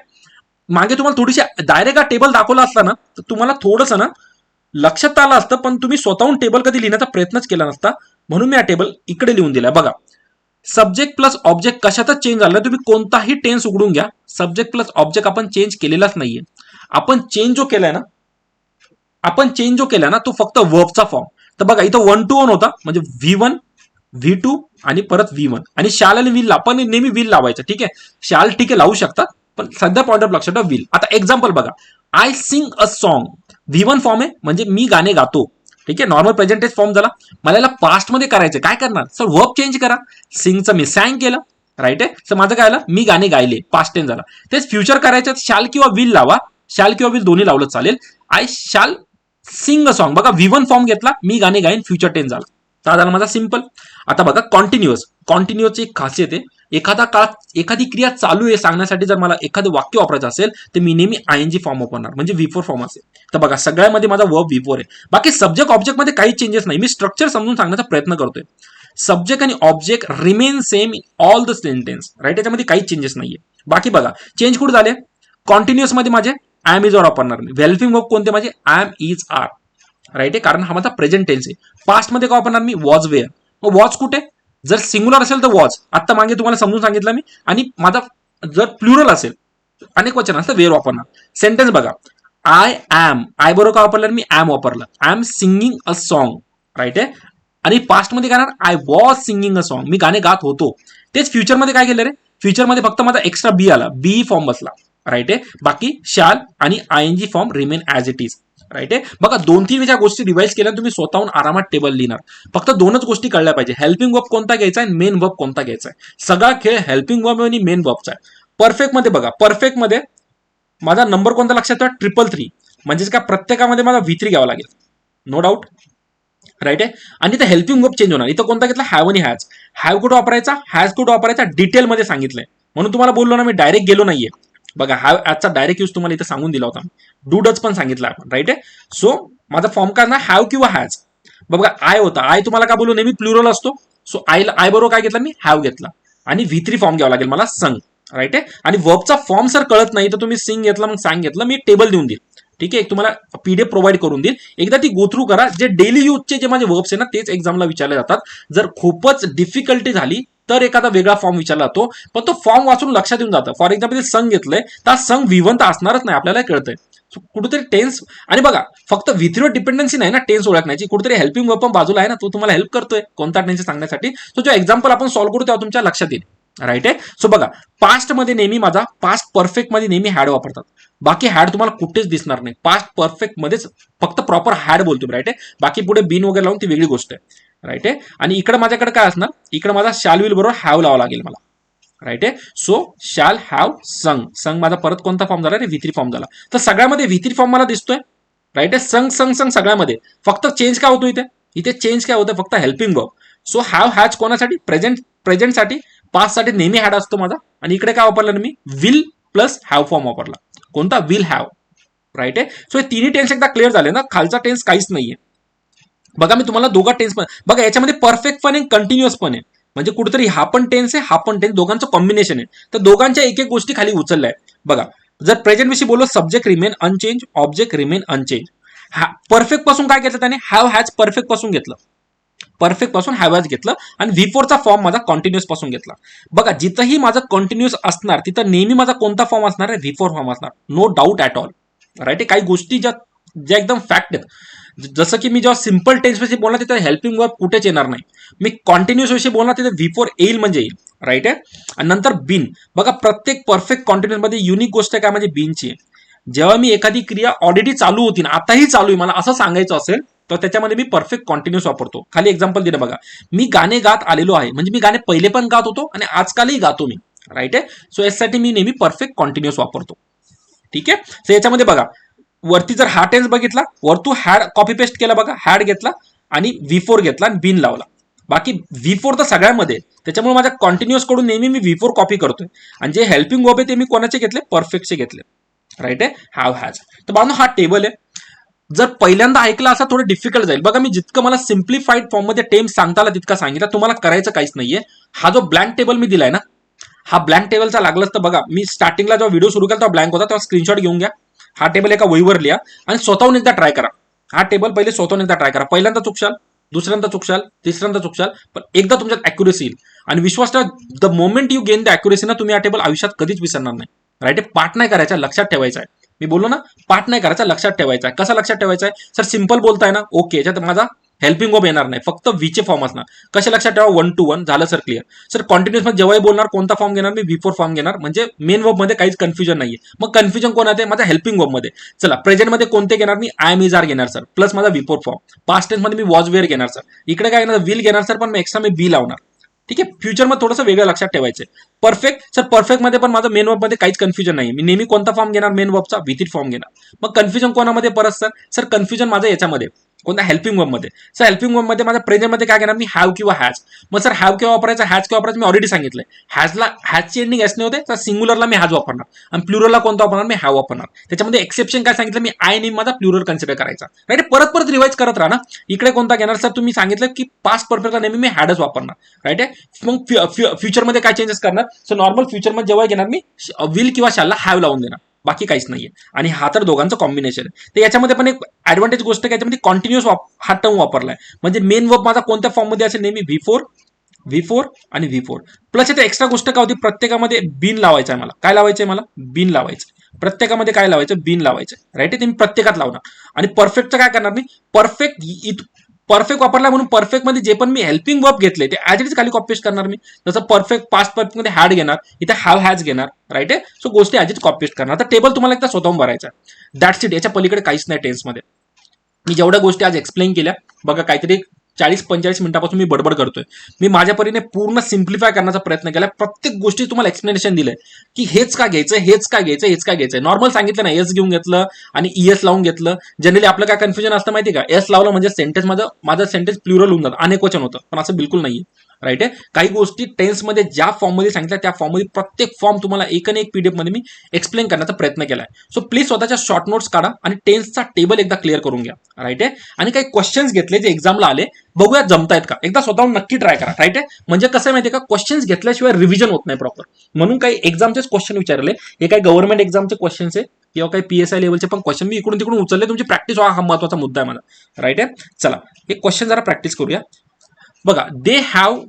मागे तुम्हाला थोडीशी डायरेक्ट हा टेबल दाखवला असला ना तर तुम्हाला थोडंसं ना लक्षात आलं असतं, पण तुम्ही स्वतःहून टेबल कधी लिहिण्याचा प्रयत्नच केला नसता. म्हणून मी हा टेबल इकडे लिहून दिलाय. बघा, सब्जेक्ट प्लस ऑब्जेक्ट कशातच चेंज झालं, तुम्ही कोणताही टेन्स उघडून घ्या, सब्जेक्ट प्लस ऑब्जेक्ट आपण चेंज केलेलाच नाहीये. आपण चेंज जो केलाय ना तो फक्त वर्बचा फॉर्म. तर बघा, इथं 1 to 1 होता, म्हणजे V1 V2 आणि परत V1. आणि शाल आणि विल, आपण नेहमी विल लावायचं. ठीक आहे, शाल ठीक आहे लावू शकतात, पण सध्या पॉइंट ऑफ लक्षात ठेवा विल. आता एक्झाम्पल बघा, I sing a song. V1 form आहे, म्हणजे मी गाणे गातो. ठीक आहे, नॉर्मल प्रेझेंट टेन्स फॉर्म झाला. मला याला पास्ट मध्ये करायचं, काय करणार सर? वर्ब चेंज करा. सिंगचं मी सॅंग केलं. राईट आहे. सर माझं काय झालं? मी गाणे गायले, पास्ट टेन्स झाला. तेच फ्युचर करायचं, शाल किंवा विल लावा. शाल किंवा विल दोन्ही लावलं चालेल. आय शाल सिंग अ सॉन्ग. बघा, V1 फॉर्म घेतला, मी गाणे गाईन, फ्युचर टेन्स झाला. तर झाला माझा सिंपल. आता बघा, कॉन्टिन्युअसची एक खासियत आहे. एखादी क्रिया चालू आहे सांगण्यासाठी जर मला एखादं वाक्य वापरायचं असेल तर मी नेहमी आयएनजी फॉर्म वापरणार, म्हणजे V4 फॉर्म असेल. तर बघा, सगळ्यामध्ये माझा वर्ब V4 आहे. बाकी सब्जेक्ट ऑब्जेक्ट मध्ये काही चेंजेस नाही. मी स्ट्रक्चर समजून सांगण्याचा प्रयत्न करतोय. सब्जेक्ट आणि object remain same in all the sentence. Right, याच्यामध्ये काही चेंजेस नाहीये. बाकी बघा, चेंज कुठे झाले? कॉन्टिन्युअस मध्ये माझे ऍम इज आर वापरणार मी. हेल्पिंग वर्ब कोणते माझे? Am, is, are. राईट आहे, कारण हा माझा प्रेझेंट टेन्स आहे. पास्ट मध्ये काय वापरणार मी? Was, were. मग वॉज कुठे? जर सिंग्युलर असेल तर वॉज, आता मागे तुम्हाला समजून सांगितलं मी. आणि माझा जर प्लुरल असेल, अनेक वचन असतं, वेअर वापरणार. सेंटेन्स बघा, आय ऍम, आय बरोबर काय वापरलं मी? ऍम वापरलं. I am singing a song. Right आहे. आणि पास्ट मध्ये काय येणार? I was singing a song, मी गाणे गात होतो. तेच फ्युचर मध्ये काय केलं रे? फ्युचर मध्ये फक्त माझा एक्स्ट्रा बी आला, बी फॉर्म बसला. राईट आहे. बाकी शाल आणि ING form remain as it is. Right आहे. बघा, 2-3 ज्या गोष्टी रिवाइज केल्या तुम्ही स्वतःहून आरामात टेबल लिहिणार. फक्त 2च गोष्टी कळल्या पाहिजे, हेल्पिंग वर्ब कोणता घ्यायचा आहे, मेन वर्ब कोणता घ्यायचा आहे. सगळा खेळ हेल्पिंग वर्ब आणि मेन वर्बचा आहे. परफेक्ट मध्ये बघा, परफेक्ट मध्ये माझा नंबर कोणता लक्षात ठेवा? 333. म्हणजेच काय, प्रत्येकामध्ये मला V3 घ्यावा लागेल, नो डाऊट. राईट आहे. आणि इथं हेल्पिंग वर्ब चेंज होणार. इथं कोणता घेतला? हॅव आणि हॅज. हॅव कुठं वापरायचा, हॅज कुठं वापरायचा, डिटेलमध्ये सांगितलंय. म्हणून तुम्हाला बोललो ना मी, डायरेक्ट गेलो नाहीये. बघा, हॅव ॲजचा डायरेक्ट यूज तुम्हाला इथं सांगून दिला होता. डूडच पण सांगितलं आपण. राईट आहे. सो माझा फॉर्म काय ना, हॅव किंवा हॅज. बघा, आय होता, आय तुम्हाला काय बोलू, नेहमी प्लुरल असतो. सो आय बरोबर काय घेतला मी? हॅव घेतला. आणि V3 फॉर्म घ्यावा लागेल मला, संग. राईट आहे. आणि वर्बचा फॉर्म सर कळत नाही तर तुम्ही सिंग घेतला, मग सांग घेतलं, मी टेबल देऊन देईल. ठीक आहे, तुम्हाला PDF प्रोव्हाइड करून देईल. एकदा ती गो थ्रू करा. जे डेली यूजचे जे माझे वर्ब्स आहे ना, तेच एक्झामला विचारले जातात. जर खूपच डिफिकल्टी झाली तर एखादा वेगळा फॉर्म विचारला जातो, पण तो फॉर्म वाचून लक्षात येऊन जातं. फॉर एक्झाम्पल संघ घेतलंय, तर संघ V1 तर असणारच नाही, आपल्याला कळतंय. कुठेतरी टेन्स. आणि बघा, फक्त V3 वर डिपेंडन्सी नाही ना टेन्स ओळखण्याची, कुठेतरी हेल्पिंग वर्ब पण बाजूला आहे ना, तो तुम्हाला हेल्प करतोय कोणता टेन्स सांगण्यासाठी. तो जो एक्झाम्पल आपण सॉल्व्ह करू तेव्हा तुमच्या लक्षात येईल. राईट आहे. सो बघा, पास्ट मध्ये नेहमी माझा, पास्ट परफेक्ट मध्ये नेहमी हॅड वापरतात. बाकी हॅड तुम्हाला कुठेच दिसणार नाही. पास्ट परफेक्ट मध्येच फक्त प्रॉपर हॅड बोलतो. राईट आहे. बाकी पुढे बिन वगैरे लावून ती वेगळी गोष्ट आहे. राईट आहे. आणि इकडे माझ्याकडे काय असणार? इकडे माझा शॅल विल बरोबर हॅव लावा लागेल मला. राईट आहे. सो शॅल हॅव संग माझा परत कोणता फॉर्म झाला रे? V3 फॉर्म झाला. तर सगळ्यामध्ये V3 फॉर्म मला दिसतोय. राईट आहे. संग सगळ्यामध्ये. फक्त चेंज काय होतो इथे चेंज काय होतं? फक्त helping verb. So have has कोणासाठी? प्रेझेंटसाठी. पास्ट साठी नेहमी हॅड असतो माझा. आणि इकडे काय वापरलं मी? विल प्लस हॅव फॉर्म वापरला. कोणता? Will have. राईट आहे. सो हे तिन्ही टेन्स एकदा क्लिअर झाले ना, खालचा टेन्स काहीच नाहीये. बघा, मी तुम्हाला दोघा टेन्स पण बघा, याच्यामध्ये परफेक्ट पण आहे, कंटिन्युअस पण आहे. म्हणजे कुठेतरी हा पण टेन्स आहे, हा पण टेन्स, दोघांचं कॉम्बिनेशन आहे. तर दोघांच्या एक एक गोष्टी खाली उचलल्या आहेत. बघा, जर प्रेझेंट विषयी बोललो, subject remain unchanged, object remain unchanged. Perfect पासून काय घेतलं त्याने? हॅव हॅज परफेक्ट पासून घेतलं. परफेक्ट पासून हॅव हॅज घेतलं. आणि V4 चा फॉर्म माझा कॉन्टिन्युअस पासून घेतला. बघा, जिथंही माझं कॉन्टिन्युअस असणार तिथं नेहमी माझा कोणता फॉर्म असणार आहे? V4 फॉर्म असणार, no doubt at all. Right आहे. काही गोष्टी ज्या जे एकदम फॅक्ट आहेत. जसं की मी जेव्हा सिम्पल टेन्स विषयी बोलणार तिथे हेल्पिंग वर्ब कुठेच येणार नाही. मी कॉन्टिन्युअस विषयी बोलणार तिथे V4 येईल म्हणजे येईल. राईट आहे. आणि नंतर बीन. बघा प्रत्येक परफेक्ट कॉन्टिन्युअस मध्ये युनिक गोष्ट काय म्हणजे बीनची आहे. जेव्हा मी एखादी क्रिया ऑलरेडी चालू होती ना, आताही चालू आहे मला असं सांगायचं असेल तर त्याच्यामध्ये मी परफेक्ट कॉन्टिन्युअस वापरतो. खाली एक्झाम्पल दिलं बघा, मी गाणे गात आलेलो आहे म्हणजे मी गाणे पहिले पण गात होतो आणि आजकालही गातो मी. राईट आहे. सो यासाठी मी नेहमी परफेक्ट कॉन्टिन्युअस वापरतो. ठीक आहे. सो याच्यामध्ये बघा वरती जर हा टेन्स बघितला, वरतू हॅड कॉपी पेस्ट केला बघा, हॅड घेतला आणि V4 घेतला आणि बीन लावला. बाकी V4 तर सगळ्यामध्ये, त्याच्यामुळे माझ्या कॉन्टिन्युअस कडून नेहमी मी V4 कॉपी करतोय. आणि जे हेल्पिंग वर्ब आहे ते मी कोणाचे घेतले, परफेक्टचे घेतले. राईट आहे. Have has. तर बाळांनो हा टेबल आहे. जर पहिल्यांदा ऐकला असा थोडं डिफिकल्ट जाईल. बघा मी जितकं मला सिम्प्लिफाईड फॉर्म मध्ये टेम्स सांगता आला तितका सांगितलं. तुम्हाला करायचं काहीच नाहीये. हा जो ब्लँक टेबल मी दिलाय ना, हा ब्लँक टेबलचा लागलाच तर बघा मी स्टार्टिंगला जेव्हा व्हिडिओ सुरू केला तेव्हा ब्लँक होता, तेव्हा स्क्रीनशॉट घेऊन घ्या. हा टेबल एका वहीवर लिहा आणि स्वतःहून एकदा ट्राय करा. हा टेबल पहिले स्वतःहून एकदा ट्राय करा. पहिल्यांदा चुकशाल, दुसऱ्यांदा चुकशाल, तिसऱ्यांदा चुकशाल, पण एकदा तुमच्यात अॅक्युरेसी येईल. आणि विश्वास ठेवा, the moment you gain the accuracy ना, तुम्ही हा टेबल आयुष्यात कधीच विसरणार नाही. राईट आहे. पाठ नाही करायचा, लक्षात ठेवायचा आहे. मी बोललो ना, पाठ नाही करायचा, लक्षात ठेवायचा आहे. कसा लक्षात ठेवायचा आहे सर, सिंपल बोलताय ना, ओके, याच्यात माझा हेल्पिंग वर्ब येणार नाही, फक्त वीचे फॉर्म असणार. कसे लक्षात ठेवा, 1 to 1 झालं सर, क्लिअर. सर कॉन्टिन्युअस मध्ये जेव्हाही बोलणार कोणता फॉर्म घेणार मी, V4 फॉर्म घेणार, म्हणजे मेन वर्ब मध्ये काहीच कन्फ्युजन नाहीये. मग कन्फ्युजन कोणात आहे, माझ्या हेल्पिंग वर्ब मध्ये. चला प्रेझेंट मध्ये कोणते घेणार मी, आय एम इज आर घेणार सर, प्लस माझा V4 फॉर्म. पास्ट टेन्स मध्ये मी वॉज वेअर घेणार सर. इकडे काय घेणार, विल घेणार सर, पण मी एक्स्ट्रा मी बी लावणार. ठीक आहे. फ्युचर मध्ये थोडंसं वेगळं लक्षात ठेवायचं. परफेक्ट सर, परफेक्ट मध्ये पण माझं मेन वर्ब मध्ये काहीच कन्फ्युजन नाही. मी नेहमी कोणता फॉर्म घेणार, मेन वर्बचा V3 फॉर्म घेणार. मग कन्फ्युजन कोणामध्ये परत सर, सर कन्फ्युजन माझं याच्यामध्ये कोणत्या हेल्पिंग वर्ब मध्ये. सर हेल्पिंग वर्ब मध्ये माझ्या प्रेझेंट मध्ये काय घेणार मी, हॅव किंवा हॅज. मग सर हॅव केव्हा वापरायचा, हॅज केव्हा वापरायचं, मी ऑलरेडी सांगितलंय. हॅजला हॅजची एंडिंग एस ने होते, तर सिंग्युलरला मी हॅज वापरणार आणि प्लुरलला कोणता वापरणार, मी हॅव वापरणार. त्याच्यामध्ये एक्सेप्शन काय सांगितलं मी, आय नेम माझा प्लुरल कन्सिडर करायचा. राईट. परत परत रिवाइज करत राहा ना. इकडे कोणता घेणार सर, तुम्ही सांगितलं की पास्ट परफेक्टला नेहमी मी हॅडच वापरणार. राईट आहे. मग फ्युचरमध्ये काय चेंजेस करणार, सो नॉर्मल फ्युचरमध्ये जेव्हा घेणार मी विल किंवा शॅलला हॅव लावून देणार, बाकी काहीच नाहीये. आणि हा तर दोघांचं कॉम्बिनेशन आहे. तर याच्यामध्ये पण एक ऍडव्हान्टेज गोष्ट काय, याच्यामध्ये कॉन्टिन्युअस हा टर्म वापरलाय. म्हणजे मेन वर्ब माझा कोणत्या फॉर्म मध्ये असेल, नेहमी V4 आणि V4. प्लस इथे एक्स्ट्रा गोष्ट काय होती, प्रत्येकामध्ये बीन लावायचं आहे मला. काय लावायचंय मला, बीन लावायचं. प्रत्येकामध्ये काय लावायचं, बीन लावायचं. राईट आहे. ते मी प्रत्येकात लावणार. आणि परफेक्टचं काय करणार मी, परफेक्ट वापरला म्हणून परफेक्ट मध्ये जे पण मी हेल्पिंग वर्ब घेतले ते ऍज इट इज खाली कॉपी पेस्ट करणार मी. जसं परफेक्ट पास्ट परफेक्ट मध्ये हॅड घेणार, इथे हॅव हॅज घेणार. राईट आहे. सो गोष्टी ऍज इट कॉपी पेस्ट करणार. तर टेबल तुम्हाला एकदा स्वतःहून भरायचा. That's it. याच्या पलीकडे काहीच नाही टेन्समध्ये. मी जेवढ्या गोष्टी आज एक्सप्लेन केल्या बघा, काहीतरी 40-45 मिनिटापासून मी बडबड करतोय. मी माझ्या परीने पूर्ण सिम्प्लिफाय करण्याचा प्रयत्न केला. प्रत्येक गोष्टी तुम्हाला एक्सप्लेनेशन दिलंय की हेच का घ्यायचं, हेच काय घ्यायचं, हेच काय घ्यायचं. नॉर्मल सांगितलं ना, एस घेऊन घेतलं आणि ES लावून घेतलं. जनरली आपलं काय कन्फ्युजन असतं माहिती का, एस लावलं म्हणजे सेंटेन्स माझं सेंटेन्स प्लुरल होऊन जातं, अनेक वचन होतं. पण असं बिलकुल नाहीये. राईट आहे. काही गोष्टी टेन्समध्ये ज्या फॉर्ममध्ये सांगितल्या त्या फॉर्ममध्ये प्रत्येक फॉर्म तुम्हाला एक आणि एक PDF मध्ये मी एक्सप्लेन करण्याचा प्रयत्न केलाय. सो प्लीज स्वतःच्या शॉर्ट नोट्स काढा आणि टेन्सचा टेबल एकदा क्लिअर करून घ्या. राईट आहे. आणि काही क्वेश्चन्स घेतले जे एक्झामला आले, बघूया जमतायत का, एकदा स्वतःहून नक्की ट्राय करा. राईट आहे. म्हणजे कसं आहे माहितीये का, क्वेश्चन्स घेतल्याशिवाय रिव्हिजन होत नाही प्रॉपर. म्हणून काही एक्झामचेच क्वेश्चन विचारले, हे काही गव्हर्नमेंट एक्झामचे क्वेश्चन्स आहे किंवा काही PSI लेवलचे पण क्वेश्चन मी इकडून तिकडून उचलले. तुमची प्रॅक्टिस व्हा, हा महत्वाचा मुद्दा आहे माझा. राईट आहे. चला एक क्वेश्चन जरा प्रॅक्टिस करूया. बघा, they have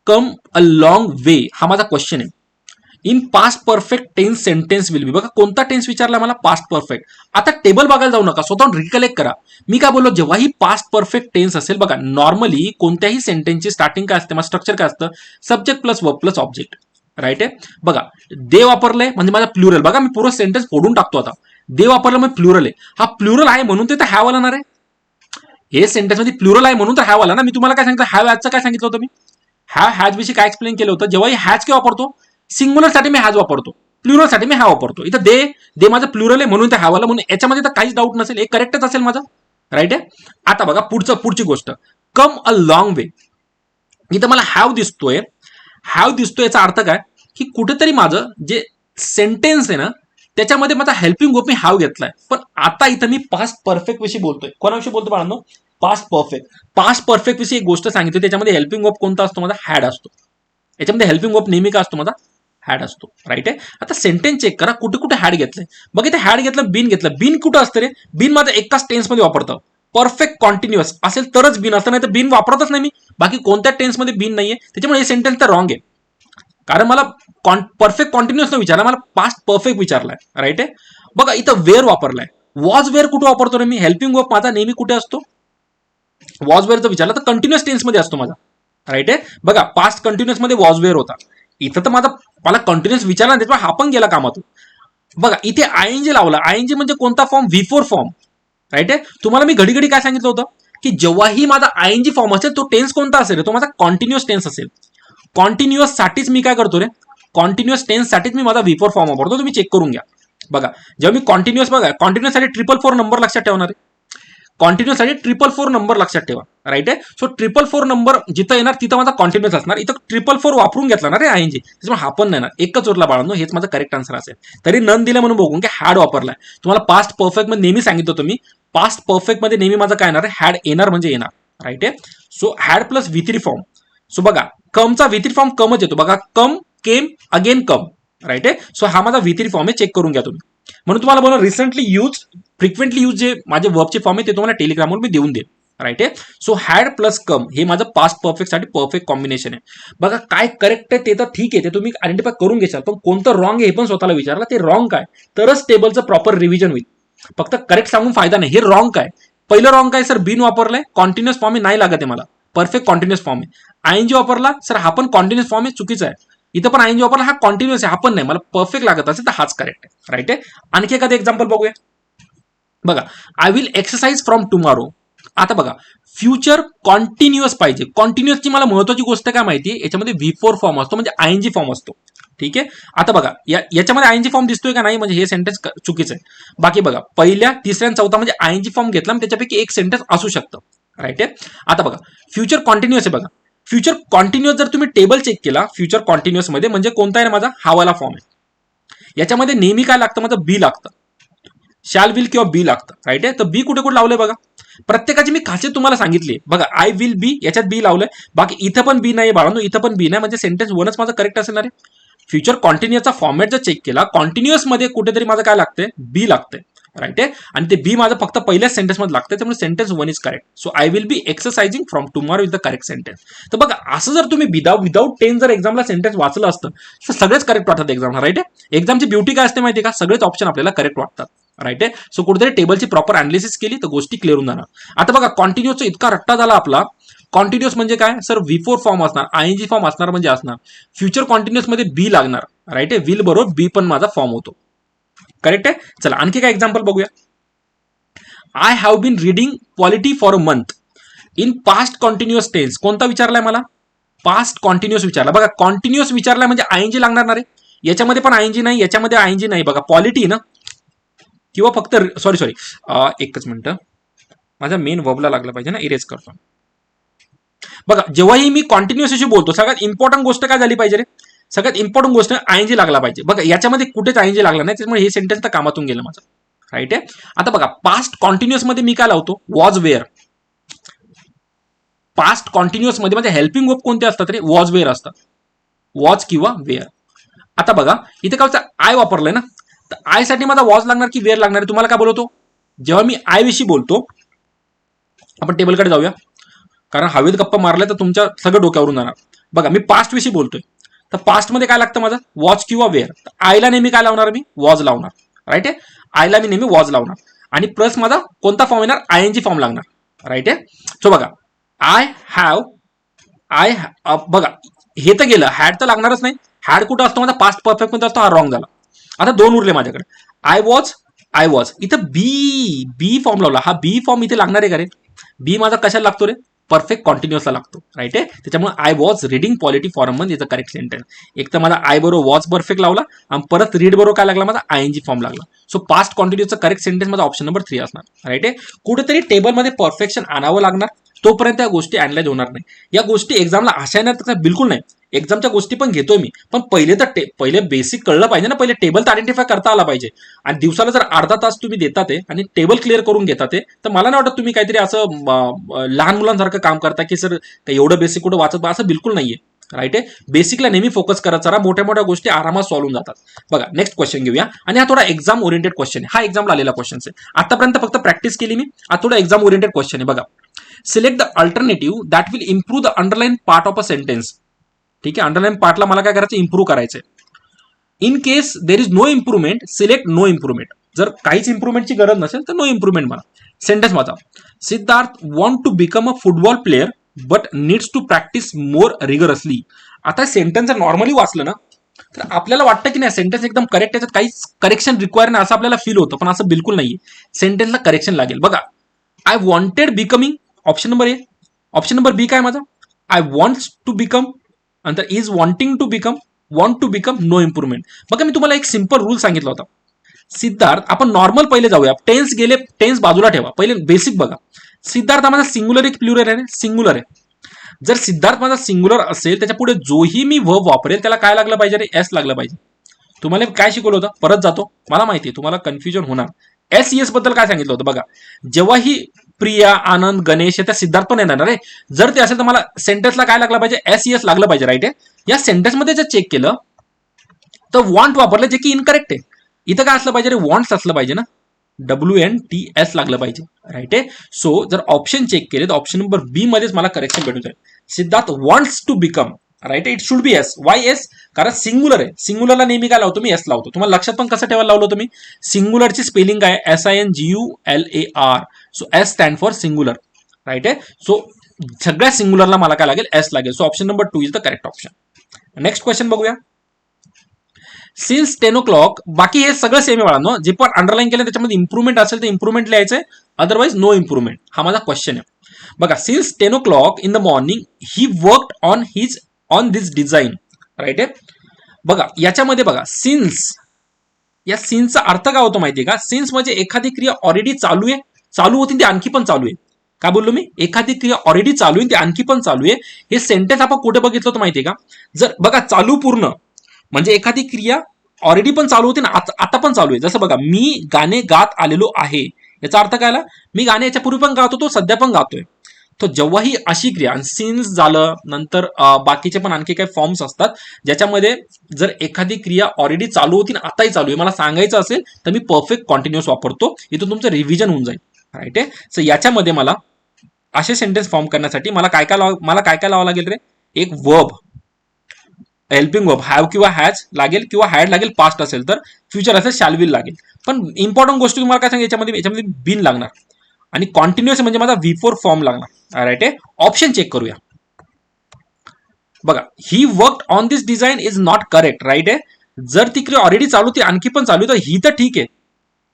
come a long वे, हा माझा क्वेश्चन आहे. In past perfect tense sentence will be. बघा कोणता टेन्स विचारला मला, पास्ट परफेक्ट. आता टेबल बघायला जाऊ नका, स्वतःहून रिकलेक्ट करा. मी काय बोललो, जेव्हाही पास्ट परफेक्ट टेन्स असेल, बघा नॉर्मली कोणत्याही सेंटेन्सची स्टार्टिंग काय असते, माझं स्ट्रक्चर काय असतं, subject plus verb plus object. Right आहे. बघा दे वापरलंय म्हणजे माझा प्लुरल. बघा मी पूर्ण सेंटेन्स फोडून टाकतो आता. दे वापरलं म्हणजे प्लुरल आहे. हा प्लुरल आहे म्हणून ते हॅव आला आहे. हे सेंटेन्स मध्ये प्लुरल आहे म्हणून तर हॅव आला ना. मी तुम्हाला काय सांगितलं, हॅव हॅजचं काय सांगितलं होतं मी, हॅव हॅज विषयी काय एक्सप्लेन केलं होतं. जेव्हाही हॅज काय वापरतो, सिंग्युलर साठी मी हॅज वापरतो, प्लुरल साठी मी हॅव वापरतो. इथं दे माझं प्लुरल आहे म्हणून ते हॅव आलं, म्हणून याच्यामध्ये तर काहीच डाऊट नसेल, एक करेक्टच असेल माझं. राईट आहे. आता बघा पुढची गोष्ट, कम अ लॉंग वे. इथं मला हॅव दिसतोय. हॅव दिसतोय याचा अर्थ काय, की कुठेतरी माझं जे सेंटेन्स आहे ना त्याच्यामध्ये माझा हेल्पिंग वर्ब मी हॅव घेतलाय. पण आता इथं मी पास्ट परफेक्ट विषयी बोलतोय. कोणाविषयी बोलतो बाळांनो, पास्ट परफेक्ट. पास्ट परफेक्ट विषयी एक गोष्ट सांगितली, त्याच्यामध्ये हेल्पिंग वर्ब कोणता असतो, माझा हॅड असतो. याच्यामध्ये हेल्पिंग वर्ब नेहमी का असतो, माझा हॅड असतो. राईट आहे. आता सेंटेन्स चेक करा, कुठे कुठे हॅड घेतलंय. बघ इथे हॅड घेतलं, बीन घेतलं. बीन कुठं असतं रे, बीन माझं एकाच टेन्समध्ये वापरतं. परफेक्ट कॉन्टिन्युअस असेल तरच बीन असतं, नाही तर बीन वापरतच नाही मी. बाकी कोणत्या टेन्समध्ये बीन नाहीये, त्याच्यामुळे हे सेंटेन्स तर रॉंग आहे. कारण मला परफेक्ट कॉन्टिन्युअस न विचारला, मला पास्ट परफेक्ट विचारलाय. राईट आहे. बघा इथं वेअर वापरलाय. वॉज वेअर कुठे वापरतो रे मी? हेल्पिंग वर्ब माझा नेहमी कुठे असतो? वॉज वेअर जर विचारला तर कंटिन्युअस टेन्स मध्ये असतो माझा. राईट आहे. बघा पास्ट कंटिन्युअस मध्ये वॉज वेअर होता. इथं तर मला कंटिन्युअस विचारला त्याच्यामुळे हा पण गेला कामातून. बघा इथे आयएनजी लावला. आयएनजी म्हणजे कोणता फॉर्म? V4 form. राईट आहे. तुम्हाला मी घडी घडी काय सांगितलं होतं की जेव्हाही माझा आयएनजी फॉर्म असेल तो टेन्स कोणता असेल? तो माझा कॉन्टिन्युअस टेन्स असेल. कॉन्टिन्युअस साठीच मी काय करतो रे? कॉन्टिन्युअस टेन्स साठीच मी माझा V4 फॉर्म वापरतो. तुम्ही चेक करून घ्या. बघा जेव्हा मी कॉन्टिन्युअस बघा कॉन्टिन्युअस साठी 444 नंबर लक्षात ठेवणार आहे. कॉन्टिन्युअस साठी 444 नंबर लक्षात ठेवा. राईट आहे. सो 444 नंबर जिथं येणार तिथं माझा कॉन्टिन्युअस असणार. इथं 444 वापरून घेतला ना रे आयएनजी, त्याच्यामुळे हा पण नाही येणार. एकच उरला बाळांनो, हेच माझं करेक्ट आन्सर असेल. तरी नन दिलं म्हणून बघून की हॅड वापरलाय. तुम्हाला पास्ट परफेक्ट मध्ये नेहमी सांगितलं होतं मी, पास्ट परफेक्ट मध्ये नेहमी माझं काय येणार आहे? हॅड येणार म्हणजे येणार. राईट आहे. So had plus V3 form. So बघा कमचा V3 फॉर्म कमच येतो. बघा कम, केम, अगेन कम. राईट आहे. सो हा माझा V3 फॉर्म आहे. चेक करून घ्या तुम्ही. म्हणून तुम्हाला बोला रिसेंटली यूज, फ्रिक्वेंटली यूज जे माझे वर्बचे फॉर्म आहे ते तुम्हाला टेलिग्रामवर मी देऊन देईल. राईट आहे. सो हॅड प्लस कम हे माझं पास्ट परफेक्ट साठी परफेक्ट कॉम्बिनेशन आहे. बघा काय करेक्ट आहे ते तर ठीक आहे, ते तुम्ही आयडेंटिफाय करून घेशाल, पण कोणतं रॉंग आहे हे पण स्वतःला विचारला. ते रॉंग काय तरच टेबलचं प्रॉपर रिव्हिजन होईल. फक्त करेक्ट सांगून फायदा नाही. हे रॉंग काय? पहिलं रॉंग काय सर? बीन वापरलंय. कॉन्टिन्युअस फॉर्म नाही लागत आहे मला. परफेक्ट कॉन्टिन्युअस फॉर्म आहे. आयएनजी वापरला सर, हा पण कॉन्टिन्युअस फॉर्म आहे, चुकीचा आहे. इथं पण आयएनजी वापरला, हा कॉन्टिन्युअस आहे, हा पण नाही. मला परफेक्ट लागत असेल तर हाच करेक्ट आहे. राईट आहे. आणखी एखादं एक्झाम्पल बघूया. बघा I will exercise from tomorrow. आता बघा फ्युचर कॉन्टिन्युअस पाहिजे. कॉन्टिन्युअसची मला महत्वाची गोष्ट काय माहिती आहे? याच्यामध्ये V4 फॉर्म असतो म्हणजे आयएनजी फॉर्म असतो. ठीक आहे. आता बघा याच्यामध्ये आयएनजी फॉर्म दिसतोय का नाही? म्हणजे हे सेंटेन्स चुकीचं आहे. बाकी बघा पहिल्या, तिसऱ्या, चौथा म्हणजे आयएनजी फॉर्म घेतला त्याच्यापैकी एक सेंटेन्स असू शकतं. राईट आहे. आता बघा फ्युचर कॉन्टिन्युअस आहे. बघा फ्युचर कॉन्टिन्युअस जर तुम्ही टेबल चेक केला फ्युचर कॉन्टिन्युअस मध्ये, म्हणजे कोणता आहे माझा? हा वाला फॉर्म आहे. याच्यामध्ये नेहमी काय लागतं? माझं बी लागतं. शॅल विल किंवा बी लागतं. राईट आहे. तर बी कुठे कुठे लावलंय बघा. प्रत्येकाची मी खासियत तुम्हाला सांगितली. बघा आय विल बी याच्यात बी लावलंय. बाकी इथं पण बी नाही बाळांनो, इथं पण बी नाही. म्हणजे सेंटेन्स वनच माझं करेक्ट असेल ना रे. फ्युचर कॉन्टिन्युअसचा फॉर्मॅट जर चेक केला, कॉन्टिन्युअस मध्ये कुठेतरी माझं काय लागतंय? बी लागतंय. राईट आहे. आणि ते बी माझं फक्त पहिल्याच सेंटेन्स मध्ये लागतंय, त्यामुळे sentence one is correct. So I will be exercising from tomorrow is the correct sentence. तर बघा असं जर तुम्ही विदाउट टेन जर एक्झामला सेंटेन्स वाचलं असतं तर सगळेच करेक्ट वाटतात एक्झामला. राईट आहे. एक्झामची ब्युटी काय असते माहिती का? सगळेच ऑप्शन आपल्याला करेक्ट वाटतात. राईट आहे. सो कुठेतरी टेबलची प्रॉपर अनालिसिस केली तर गोष्टी क्लिअर होऊन जाणार. आता बघा कॉन्टिन्युअसचा इतका रट्टा झाला आपला. कॉन्टिन्युअस म्हणजे काय सर? V4 फॉर्म असणार, आयएनजी फॉर्म असणार म्हणजे असणार. फ्युचर कॉन्टिन्युअस मध्ये बी लागणार. राईट आहे. विल बरोबर बी पण माझा फॉर्म होतो. करेक्ट आहे. चला आणखी काय एक्झाम्पल बघूया. I have been reading polity for a month. In past continuous tense कोणता विचारलाय मला? पास्ट कॉन्टिन्युअस विचारला. बघा कॉन्टिन्युअस विचारलाय म्हणजे आयएनजी लागणार ना रे. याच्यामध्ये पण आयएनजी नाही, याच्यामध्ये आयएनजी नाही. बघा पॉलिटी ना, किंवा फक्त सॉरी एकच मिनिट, माझा मेन वर्बला लागला पाहिजे ना, इरेज करतो. बघा जेव्हाही मी कॉन्टिन्युअसशी बोलतो सगळ्यात इम्पॉर्टंट गोष्ट काय झाली पाहिजे रे? सगळ्यात इम्पॉर्टंट गोष्ट आयएनजी लागला पाहिजे. बघा याच्यामध्ये कुठेच आयएनजी लागला नाही, त्यामुळे हे सेंटेन्स तर कामातून गेलं माझं. राईट आहे. आता बघा पास्ट कॉन्टिन्युअस मध्ये मी काय लावतो? Was were. पास्ट कॉन्टिन्युअस मध्ये म्हणजे हेल्पिंग वर्ब कोणते असतात रे? वॉज वेअर असतात. वॉज किंवा वेअर. आता बघा इथे काय आय वापरलंय ना, तर आय साठी माझा वॉज लागणार की वेअर लागणार? तुम्हाला काय बोलवतो? जेव्हा मी आय विषयी बोलतो, आपण टेबलकडे जाऊया कारण हवेत गप्पा मारल्या तर तुमच्या सगळं डोक्यावरून जाणार. बघा मी पास्ट विषयी बोलतोय, तर पास्ट मध्ये काय लागतं माझं? वॉज किंवा वेअर. आयला नेहमी काय लावणार? मी वॉज लावणार. राईट आहे. आयला मी नेहमी वॉज लावणार आणि प्लस माझा कोणता फॉर्म येणार? आयएनजी फॉर्म लागणार. राईट आहे. सो बघा बघा हे तर गेलं, हॅड तर लागणारच नाही. हॅड कुठं असतो माझा? पास्ट परफेक्ट मध्ये असतो. हा रॉंग झाला. आता दोन उरले माझ्याकडे. आय वॉज इथं बी फॉर्म लावला. हा बी फॉर्म इथे लागणार आहे का रे? बी माझा कशाला लागतो रे? परफेक्ट कॉन्टिन्युअसला लागतो. राईट आहे. त्याच्यामुळे I was reading polity for a month is the correct sentence. एक तर माझा आय बरोबर वॉज परफेक्ट लावला आणि परत रीड बरोबर काय लागला? माझा आयएनजी फॉर्म लागला. सो पास्ट कॉन्टिन्युअसचा करेक्ट सेंटेन्स माझा ऑप्शन नंबर 3 असणार. राईट आहे. कुठेतरी टेबलमध्ये परफेक्शन आणावं लागणार, तोपर्यंत या गोष्टी अनालाइज होणार नाही. या गोष्टी एक्झामला अशा येणार बिलकुल नाही. एक्झामच्या गोष्टी पण घेतोय मी, पण पहिले बेसिक कळलं पाहिजे ना. पहिले टेबल तर आयडेंटिफाय करता आला पाहिजे. आणि दिवसाला जर अर्धा तास तुम्ही देतात आणि टेबल क्लिअर करून घेतात, तर मला नाही वाटत तुम्ही काहीतरी असं लहान मुलांसारखं काम करता की सर एवढं बेसिक कुठं वाचत, असं बिलकुल नाहीये. राईट आहे. बेसिकला नेहमी फोकस करत जरा, मोठ्या मोठ्या गोष्टी आरामात सॉल्व्ह होऊन जातात. बघा नेक्स्ट क्वेश्चन घेऊया, आणि हा थोडा एक्झाम ओरिएंटेड क्वेश्चन आहे. हा एक्झामला आलेला क्वेश्चन आहे. आतापर्यंत फक्त प्रॅक्टिस केली मी, आता थोडा एक्झाम ओरिएंटेड क्वेश्चन आहे. बघा select the alternative that will improve the underline part of a sentence. ठीक आहे. अंडरलाईन पार्टला मला काय करायचं? इम्प्रूव्ह करायचंय. In case there is no improvement select no improvement. जर काहीच इम्प्रुव्हमेंटची गरज नसेल तर नो इम्प्रुव्हमेंट म्हणा. सेंटेन्स माझा, Siddharth want to become a football player but needs to practice more rigorously. आता सेंटेन्स जर नॉर्मली वाचलं ना तर आपल्याला वाटतं की नाही सेंटेन्स एकदम करेक्ट, त्याच्यात काहीच करेक्शन रिक्वायर नाही असं आपल्याला फील होतं, पण असं बिलकुल नाहीये. सेंटेन्सला करेक्शन लागेल. बघा, I wanted becoming, option number A. Option number B काय माझा, आय वॉन्ट्स टू बिकम, नंतर is wanting to become, want to become, no improvement. बघा मी तुम्हाला एक सिंपल रूल सांगितला होता. सिद्धार्थ, आपण नॉर्मल पहिले जाऊया, टेन्स गेले, टेन्स बाजूला ठेवा, पहिले बेसिक बघा. सिद्धार्थ हा माझा सिंग्युलर आहे की प्लुरल आहे? सिंग्युलर आहे. जर सिद्धार्थ माझा सिंग्युलर असेल त्याच्या पुढे जोही मी वर्ब वापरेल त्याला काय लागलं पाहिजे रे? एस लागलं पाहिजे. तुम्हाला काय शिकवलं होतं? परत जातो, मला माहिती आहे तुम्हाला कन्फ्युजन होणार. एस एस बद्दल काय सांगितलं होतं बघा, जेव्हाही प्रिया, आनंद, गणेश त्या सिद्धार्थ पण येणार रे, जर ते असेल तर मला सेंटेन्सला काय लागलं पाहिजे? एस एस लागलं पाहिजे, राईट आहे. या सेंटेन्समध्ये जर चेक केलं तर वॉन्ट वापरलं जे की इनकरेक्ट आहे. इथं काय असलं पाहिजे रे? वॉन्ट्स असलं पाहिजे ना, WNTS लागलं पाहिजे, राईट आहे. सो जर ऑप्शन चेक केले तर ऑप्शन नंबर बी मध्येच मला करेक्शन भेटून जाईल. Siddharth wants to become, right आहे. It should be S. Why S? कारण सिंग्युलर आहे. सिंग्युलरला नेहमी काय लावतो मी? एस लावतो. तुम्हाला लक्षात पण कसं ठेवायला लावलं होतं मी? सिंग्युलरची स्पेलिंग काय? SINGULAR. So S stand for singular, right आहे. सो सगळ्या सिंग्युलरला मला काय लागेल? एस लागेल. So option number 2 is the correct option. Next question बघूया. सिन्स 10 o'clock, बाकी हे सगळं सेम आहे बाळांनो. जे पण अंडरलाईन केलं त्याच्यामध्ये इम्प्रुव्हमेंट असेल तर इम्प्रुव्हमेंट लिहायचंय, अदरवाईज नो इम्प्रुव्हमेंट. हा माझा क्वेश्चन आहे. बघा, since 10 o'clock in the morning he worked on this design, right आहे. बघा याच्यामध्ये बघा, सिन्स, या सिन्सचा अर्थ काय होतो माहितीये का? सिन्स म्हणजे एखादी क्रिया ऑलरेडी चालू आहे, चालू होती ती आणखी पण चालू आहे. काय बोललो मी? एखादी क्रिया ऑलरेडी चालू आहे ती आणखी पण चालू आहे. हे सेंटेन्स आपण कुठे बघितलं होतं माहितीये का? जर बघा, चालू पूर्ण म्हणजे एखादी क्रिया ऑलरेडी पण चालू होती ना, आता पण चालू आहे. जसं बघा, मी गाणे गात आलेलो आहे, याचा अर्थ काय आला? मी गाणे याच्या पूर्वी पण गात होतो, सध्या पण गातोय. तो जेव्हाही अशी क्रिया, सिन्स झालं, नंतर बाकीचे पण आणखी काही फॉर्म्स असतात ज्याच्यामध्ये जर एखादी क्रिया ऑलरेडी चालू होती ना आताही चालू आहे मला सांगायचं असेल तर मी परफेक्ट कॉन्टिन्युअस वापरतो. इथून तुमचं रिव्हिजन होऊन जाईल, राईट आहे. सो याच्यामध्ये मला असे सेंटेन्स फॉर्म करण्यासाठी मला काय काय लावावं लागेल रे? एक वर्ब, हेल्पिंग वर्ब, हॅव किंवा हॅज लागेल, किंवा हॅड लागेल पास्ट असेल तर, फ्युचर असेल शॅल विल लागेल. पण इम्पॉर्टंट गोष्टी तुम्हाला काय सांग, याच्यामध्ये बिन लागणार, आणि कॉन्टिन्युअस म्हणजे माझा V4 फॉर्म लागणार, राईट आहे. ऑप्शन चेक करूया. बघा, he worked on this design is not correct, right आहे. जर ती क्रिया ऑलरेडी चालू ती आणखी पण चालू तर ही तर ठीक आहे,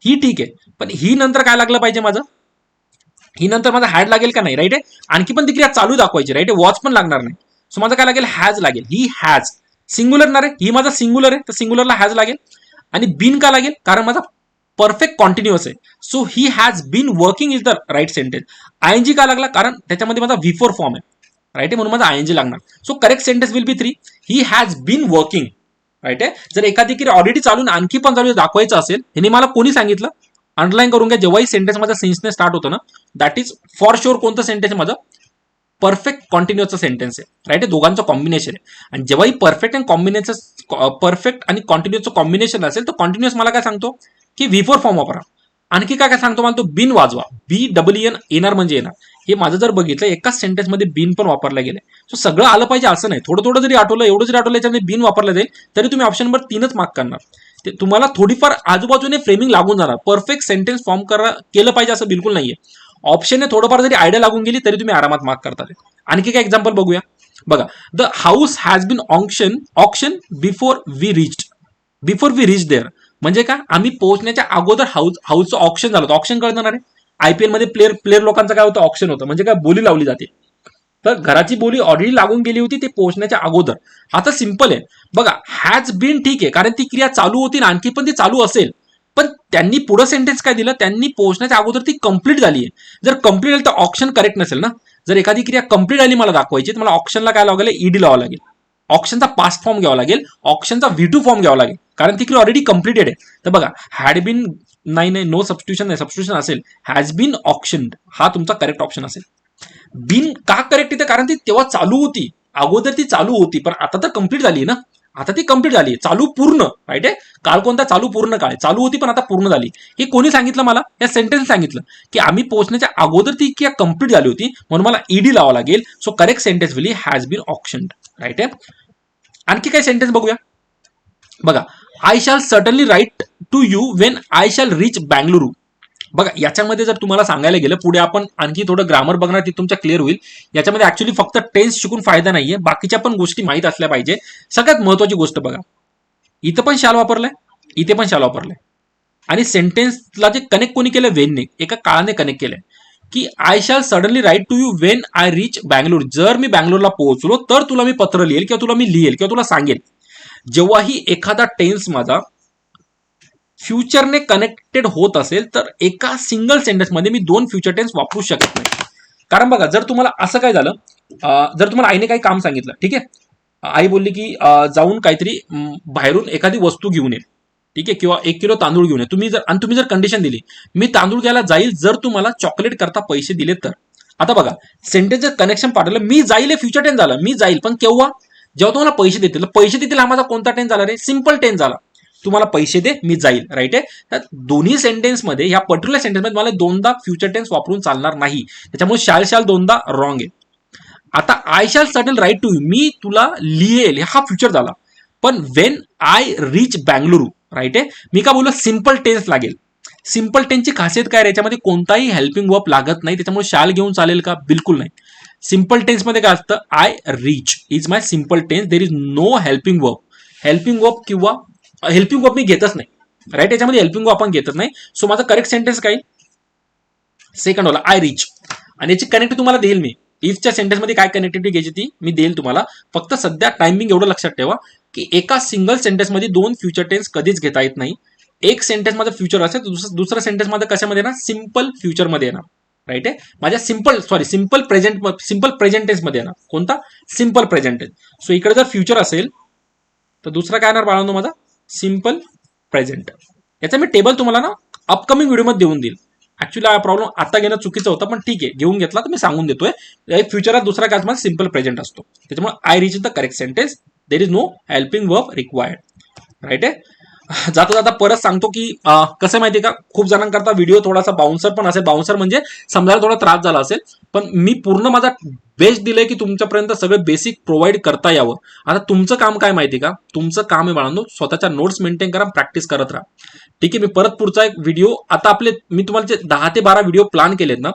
ही ठीक आहे, पण ही नंतर काय लागलं पाहिजे माझं? ही नंतर माझा हॅड लागेल का नाही, राईट आहे. आणखी पण ती क्रिया चालू दाखवायची, राईट आहे. वॉच पण लागणार नाही. सो माझं काय लागेल? हॅज लागेल. ही हॅज सिंग्युलर ना रे, ही माझा सिंग्युलर आहे तर सिंग्युलरला हॅज लागेल. आणि बिन का लागेल? कारण माझा परफेक्ट कॉन्टिन्युअस आहे. So he has been working is the right sentence. ING का लागला? कारण त्याच्यामध्ये माझा V4 फॉर्म आहे, राईट आहे, म्हणून माझा ING लागणार. So correct sentence will be 3. He has been working, right आहे. जर एखादी क्रिया ऑलरेडी चालून आणखी पण चालू दाखवायचं असेल, हे मला कोणी सांगितलं? अंडरलाईन करून घ्या. जेव्हाही सेंटेन्स माझा सिन्सने स्टार्ट होतं ना, दॅट इज फॉर शुअर कोणतं सेंटेन्स माझं? परफेक्ट कॉन्टिन्युअसचं सेंटेन्स आहे, राईट आहे. दोघांचं कॉम्बिनेशन आहे. आणि जेव्हाही परफेक्ट आणि कॉन्टिन्युअसचं कॉम्बिनेशन असेल तर कॉन्टिन्युअस मला काय सांगतो की V4 फॉर्म वापरा. आणखी काय काय सांगतो मला तो? बिन वाजवा. BEN येणार म्हणजे येणार. हे माझं जर बघितलं एकाच सेंटेन्समध्ये बिन पण वापरलं गेलं. सो सगळं आलं पाहिजे असं नाही. थोडं थोडं जरी आठवलं, एवढं जरी आठवलं याच्यामध्ये बिन वापरलं जाईल तरी तुम्ही ऑप्शन नंबर 3च मार्क करणार. ते तुम्हाला थोडीफार आजूबाजूने फ्रेमिंग लागून जाणार. परफेक्ट सेंटेन्स फॉर्म केलं पाहिजे असं बिलकुल नाहीये. ऑप्शनने थोडंफार जरी आयडिया लागून गेली तरी तुम्ही आरामात मार्क करता. आणखी काय एक्झाम्पल बघूया. बघा, the house has been auction before we reach there. म्हणजे काय? आम्ही पोहोचण्याच्या अगोदर हाऊसचं ऑक्शन झालं होतं. ऑक्शन कळणार आहे. IPL मध्ये प्लेअर लोकांचं काय होतं? ऑक्शन होतं. म्हणजे काय? बोली लावली जाते. तर घराची बोली ऑलरेडी लागून गेली होती ते पोहोचण्याच्या अगोदर. आता सिंपल आहे. बघा, हॅज बीन ठीक आहे कारण ती क्रिया चालू होती ना, आणखी पण ती चालू असेल, पण त्यांनी पुढं सेंटेन्स काय दिलं? त्यांनी पोहोचण्याच्या अगोदर ती कंप्लीट झाली आहे. जर कंप्लीट झाली तर ऑप्शन करेक्ट नसेल ना. जर एखादी क्रिया कंप्लीट आली मला दाखवायची तर मला ऑप्शनला काय लावावं लागेल? ED लावावं लागेल. ऑप्शनचा पास्ट फॉर्म घ्यावा लागेल, ऑप्शनचा V2 फॉर्म घ्यावा लागेल, कारण ती क्रिया ऑलरेडी कंप्लीटेड आहे. तर बघा, हॅड बीन नाही, नो सबस्टिट्यूशन नाही, सबस्टिट्यूशन असेल. हॅज बीन ऑक्शन्ड हा तुमचा करेक्ट ऑप्शन असेल. बिन का करेक्ट इथे? कारण ती तेव्हा चालू होती, अगोदर ती चालू होती, पण आता तर कंप्लीट झाली ना. आता ती कंप्लीट झाली, चालू पूर्ण, राईट आहे. काळ कोणता? चालू पूर्ण काळ. चालू होती पण आता पूर्ण झाली. हे कोणी सांगितलं मला? या सेंटेन्स सांगितलं की आम्ही पोहोचण्याच्या अगोदर ती क्रिया कंप्लीट झाली होती म्हणून मला ED लावावं लागेल. So correct sentence will has been auctioned, right आहे. आणखी काही सेंटेन्स बघूया. बघा, I shall certainly write to you when I shall reach Bengaluru. बघा याच्यामध्ये जर तुम्हाला सांगायला गेलं, पुढे आपण आणखी थोडं ग्रामर बघणार, ती तुमच्या क्लिअर होईल. याच्यामध्ये ऍक्च्युली फक्त टेन्स शिकून फायदा नाहीये, बाकीच्या पण गोष्टी माहीत असल्या पाहिजे. सगळ्यात महत्वाची गोष्ट बघा, इथं पण शाल वापरलाय, इथे पण शाल वापरलाय, आणि सेंटेन्सला जे कनेक्ट कोणी केलं, वेनने, एका काळाने कनेक्ट केलंय की I shall suddenly write to you when I reach Bangalore. जर मी बँगलोरला पोहोचलो तर तुला मी पत्र लिहेल किंवा तुला मी लिहेल किंवा तुला सांगेल. जेव्हाही एखादा टेन्स माझा फ्युचरने कनेक्टेड होत असेल तर एका सिंगल सेंटेन्समध्ये मी 2 फ्युचर टेन्स वापरू शकत नाही. कारण बघा, जर तुम्हाला असं काय झालं, जर तुम्हाला आईने काही काम सांगितलं, ठीक आहे, आई बोलली की जाऊन काहीतरी बाहेरून एखादी वस्तू घेऊन ये, ठीक आहे, किंवा 1 किलो तांदूळ घेऊन ये. तुम्ही जर कंडिशन दिली, मी तांदूळ घ्यायला जाईल जर तुम्हाला चॉकलेट करता पैसे दिले तर. आता बघा, सेंटेन्सचं कनेक्शन पाठवलं, मी जाईल हे फ्युचर टेन्स झालं, मी जाईल, पण केव्हा? जेव्हा तुम्हाला पैसे देतील. पैसे देतील हा माझा कोणता टेन्स झाला रे? सिंपल टेन्स झाला. तुम्हाला पैसे दे, मी जाईल, राईट आहे. तर दोन्ही सेंटेन्समध्ये, ह्या पर्टिक्युलर सेंटेन्समध्ये मला 2दा फ्युचर टेन्स वापरून चालणार नाही. त्याच्यामुळे शाल 2दा रॉंग आहे. आता I shall sudden write to you, मी तुला लिहेल, हा फ्युचर झाला. पण when I reach Bengaluru, right आहे, मी का बोललो, सिंपल टेन्स लागेल. सिंपल टेन्सची खासियत काय, याच्यामध्ये कोणताही हेल्पिंग वर्ब लागत नाही, त्याच्यामुळे शाल घेऊन चालेल का? बिलकुल नाही. सिंपल टेन्समध्ये काय असतं, I reach is my simple tense, there is no helping verb. Helping verb किंवा हेल्पिंग वर्ब मी घेतच नाही, राईट. याच्यामध्ये हेल्पिंग वर्ब आपण घेतच नाही. सो माझा करेक्ट सेंटेन्स काय? सेकंड वाला, आय रीच. आणि याची कनेक्ट तुम्हाला देईल मी. इफच्या सेंटेन्समध्ये काय कनेक्टिव्हिटी घ्यायची ती मी देईल तुम्हाला. फक्त सध्या टायमिंग एवढं लक्षात ठेवा की एका सिंगल सेंटेन्समध्ये 2 फ्युचर टेन्स कधीच घेता येत नाही. एक सेंटेन्स मध्ये फ्युचर असेल, दुसरा सेंटेन्स मध्ये कशामध्ये येणार? सिंपल फ्युचरमध्ये येणार, राईट आहे. माझ्या सिंपल प्रेझेंट टेन्स मध्ये येणार. कोणता? Simple present tense. सो इकडे जर फ्युचर असेल तर दुसरा काय येणार बाळांनो माझा? Simple present. याचा मी टेबल तुम्हाला ना अपकमिंग व्हिडिओमध्ये देऊन देईल. ऍक्च्युली हा प्रॉब्लेम आता घेणं चुकीचं होतं, पण ठीक आहे, घेऊन घेतला तर मी सांगून देतोय. फ्युचरात दुसरा काय माझा? सिंपल प्रेझेंट असतो. त्याच्यामुळे I reach is the correct sentence, there is no helping verb required, right आहे. जाता जाता परत सांगतो की कसं माहितीये का, खूप जणांकरता व्हिडिओ थोडासा बाउन्सर पण असेल. बाउन्सर म्हणजे समजायला थोडा त्रास झाला असेल, पण मी पूर्ण माझा बेस्ट दिलंय की तुमच्यापर्यंत सगळे बेसिक प्रोव्हाइड करता यावं. आता तुमचं काम काय माहिती का? तुमचं काम आहे बाळांनो, स्वतःच्या नोट्स मेंटेन करा, प्रॅक्टिस करत राहा, ठीक आहे. मी परत पुढचा एक व्हिडिओ, आता मी तुम्हाला जे 10 ते 12 व्हिडिओ प्लॅन केलेत ना,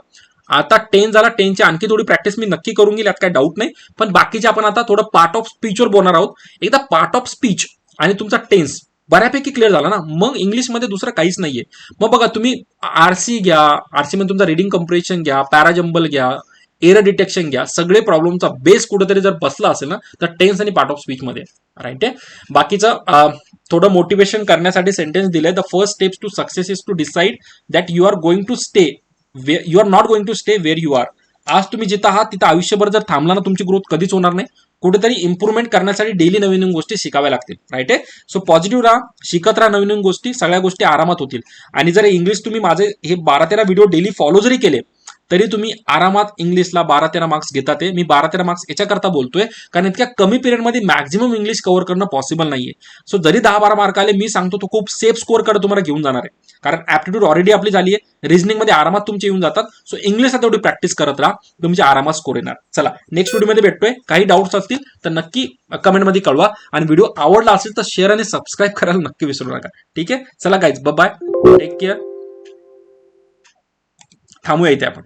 आता 10 झाला, 10ची आणखी थोडी प्रॅक्टिस मी नक्की करून घेईल, यात काही डाऊट नाही. पण बाकीचे आपण आता थोडं पार्ट ऑफ स्पीचवर बोलणार आहोत. एकदा पार्ट ऑफ स्पीच आणि तुमचा टेन्स बऱ्यापैकी क्लिअर झाला ना, मग इंग्लिशमध्ये दुसरं काहीच नाहीये. मग बघा, तुम्ही आरसी घ्या, आरसी मध्ये तुमचा रिडिंग कम्प्रेशन घ्या, पॅराजंबल घ्या, एरर डिटेक्शन घ्या, सगळे प्रॉब्लेमचा बेस कुठेतरी जर बसला असेल ना, तर टेन्स आणि पार्ट ऑफ स्पीच मध्ये, राईट आहे. बाकीचं थोडं मोटिवेशन करण्यासाठी सेंटेन्स दिलंय. The first steps to success is to decide that you are going to stay, you are not going to stay where you are. आज तुम्ही जिथं आहात तिथं आयुष्यभर जर थांबला ना, तुमची ग्रोथ कधीच होणार नाही. कुठेतरी इम्प्रुव्हमेंट करण्यासाठी डेली नवीन नवीन गोष्टी शिकाव्या लागतील, राईट आहे. सो पॉझिटिव्ह राहा, शिकत राहा नवीन नवीन गोष्टी, सगळ्या गोष्टी आरामात होतील. आणि जर इंग्लिश तुम्ही माझे हे 12-13 व्हिडिओ डेली फॉलो जरी केले तरी तुम्ही आरामात इंग्लिशला 12-13 मार्क्स घेतात. मी 12-13 मार्क्स याच्याकरता बोलतोय कारण इतक्या कमी पिरियडमध्ये मॅक्झिमम इंग्लिश कव्हर करणं पॉसिबल नाहीये. सो जरी 10-12 मार्क आले, मी सांगतो तो खूप सेफ स्कोअर कडे तुम्हाला घेऊन जाणार आहे. कारण ऍप्टिट्यूड ऑलरेडी आपली झाली आहे, रिझनिंग मध्ये आरामात तुमचे येऊन जातात. सो इंग्लिशला तेवढी प्रॅक्टिस करत राहा, तुमच्या आरामात स्कोर येणार. चला, नेक्स्ट व्हिडिओमध्ये भेटतोय. काही डाऊट्स असतील तर नक्की कमेंटमध्ये कळवा, आणि व्हिडिओ आवडला असेल तर शेअर आणि सबस्क्राईब करायला नक्की विसरू नका, ठीक आहे. चला guys, bye bye, take care. थांबूया इथे आपण.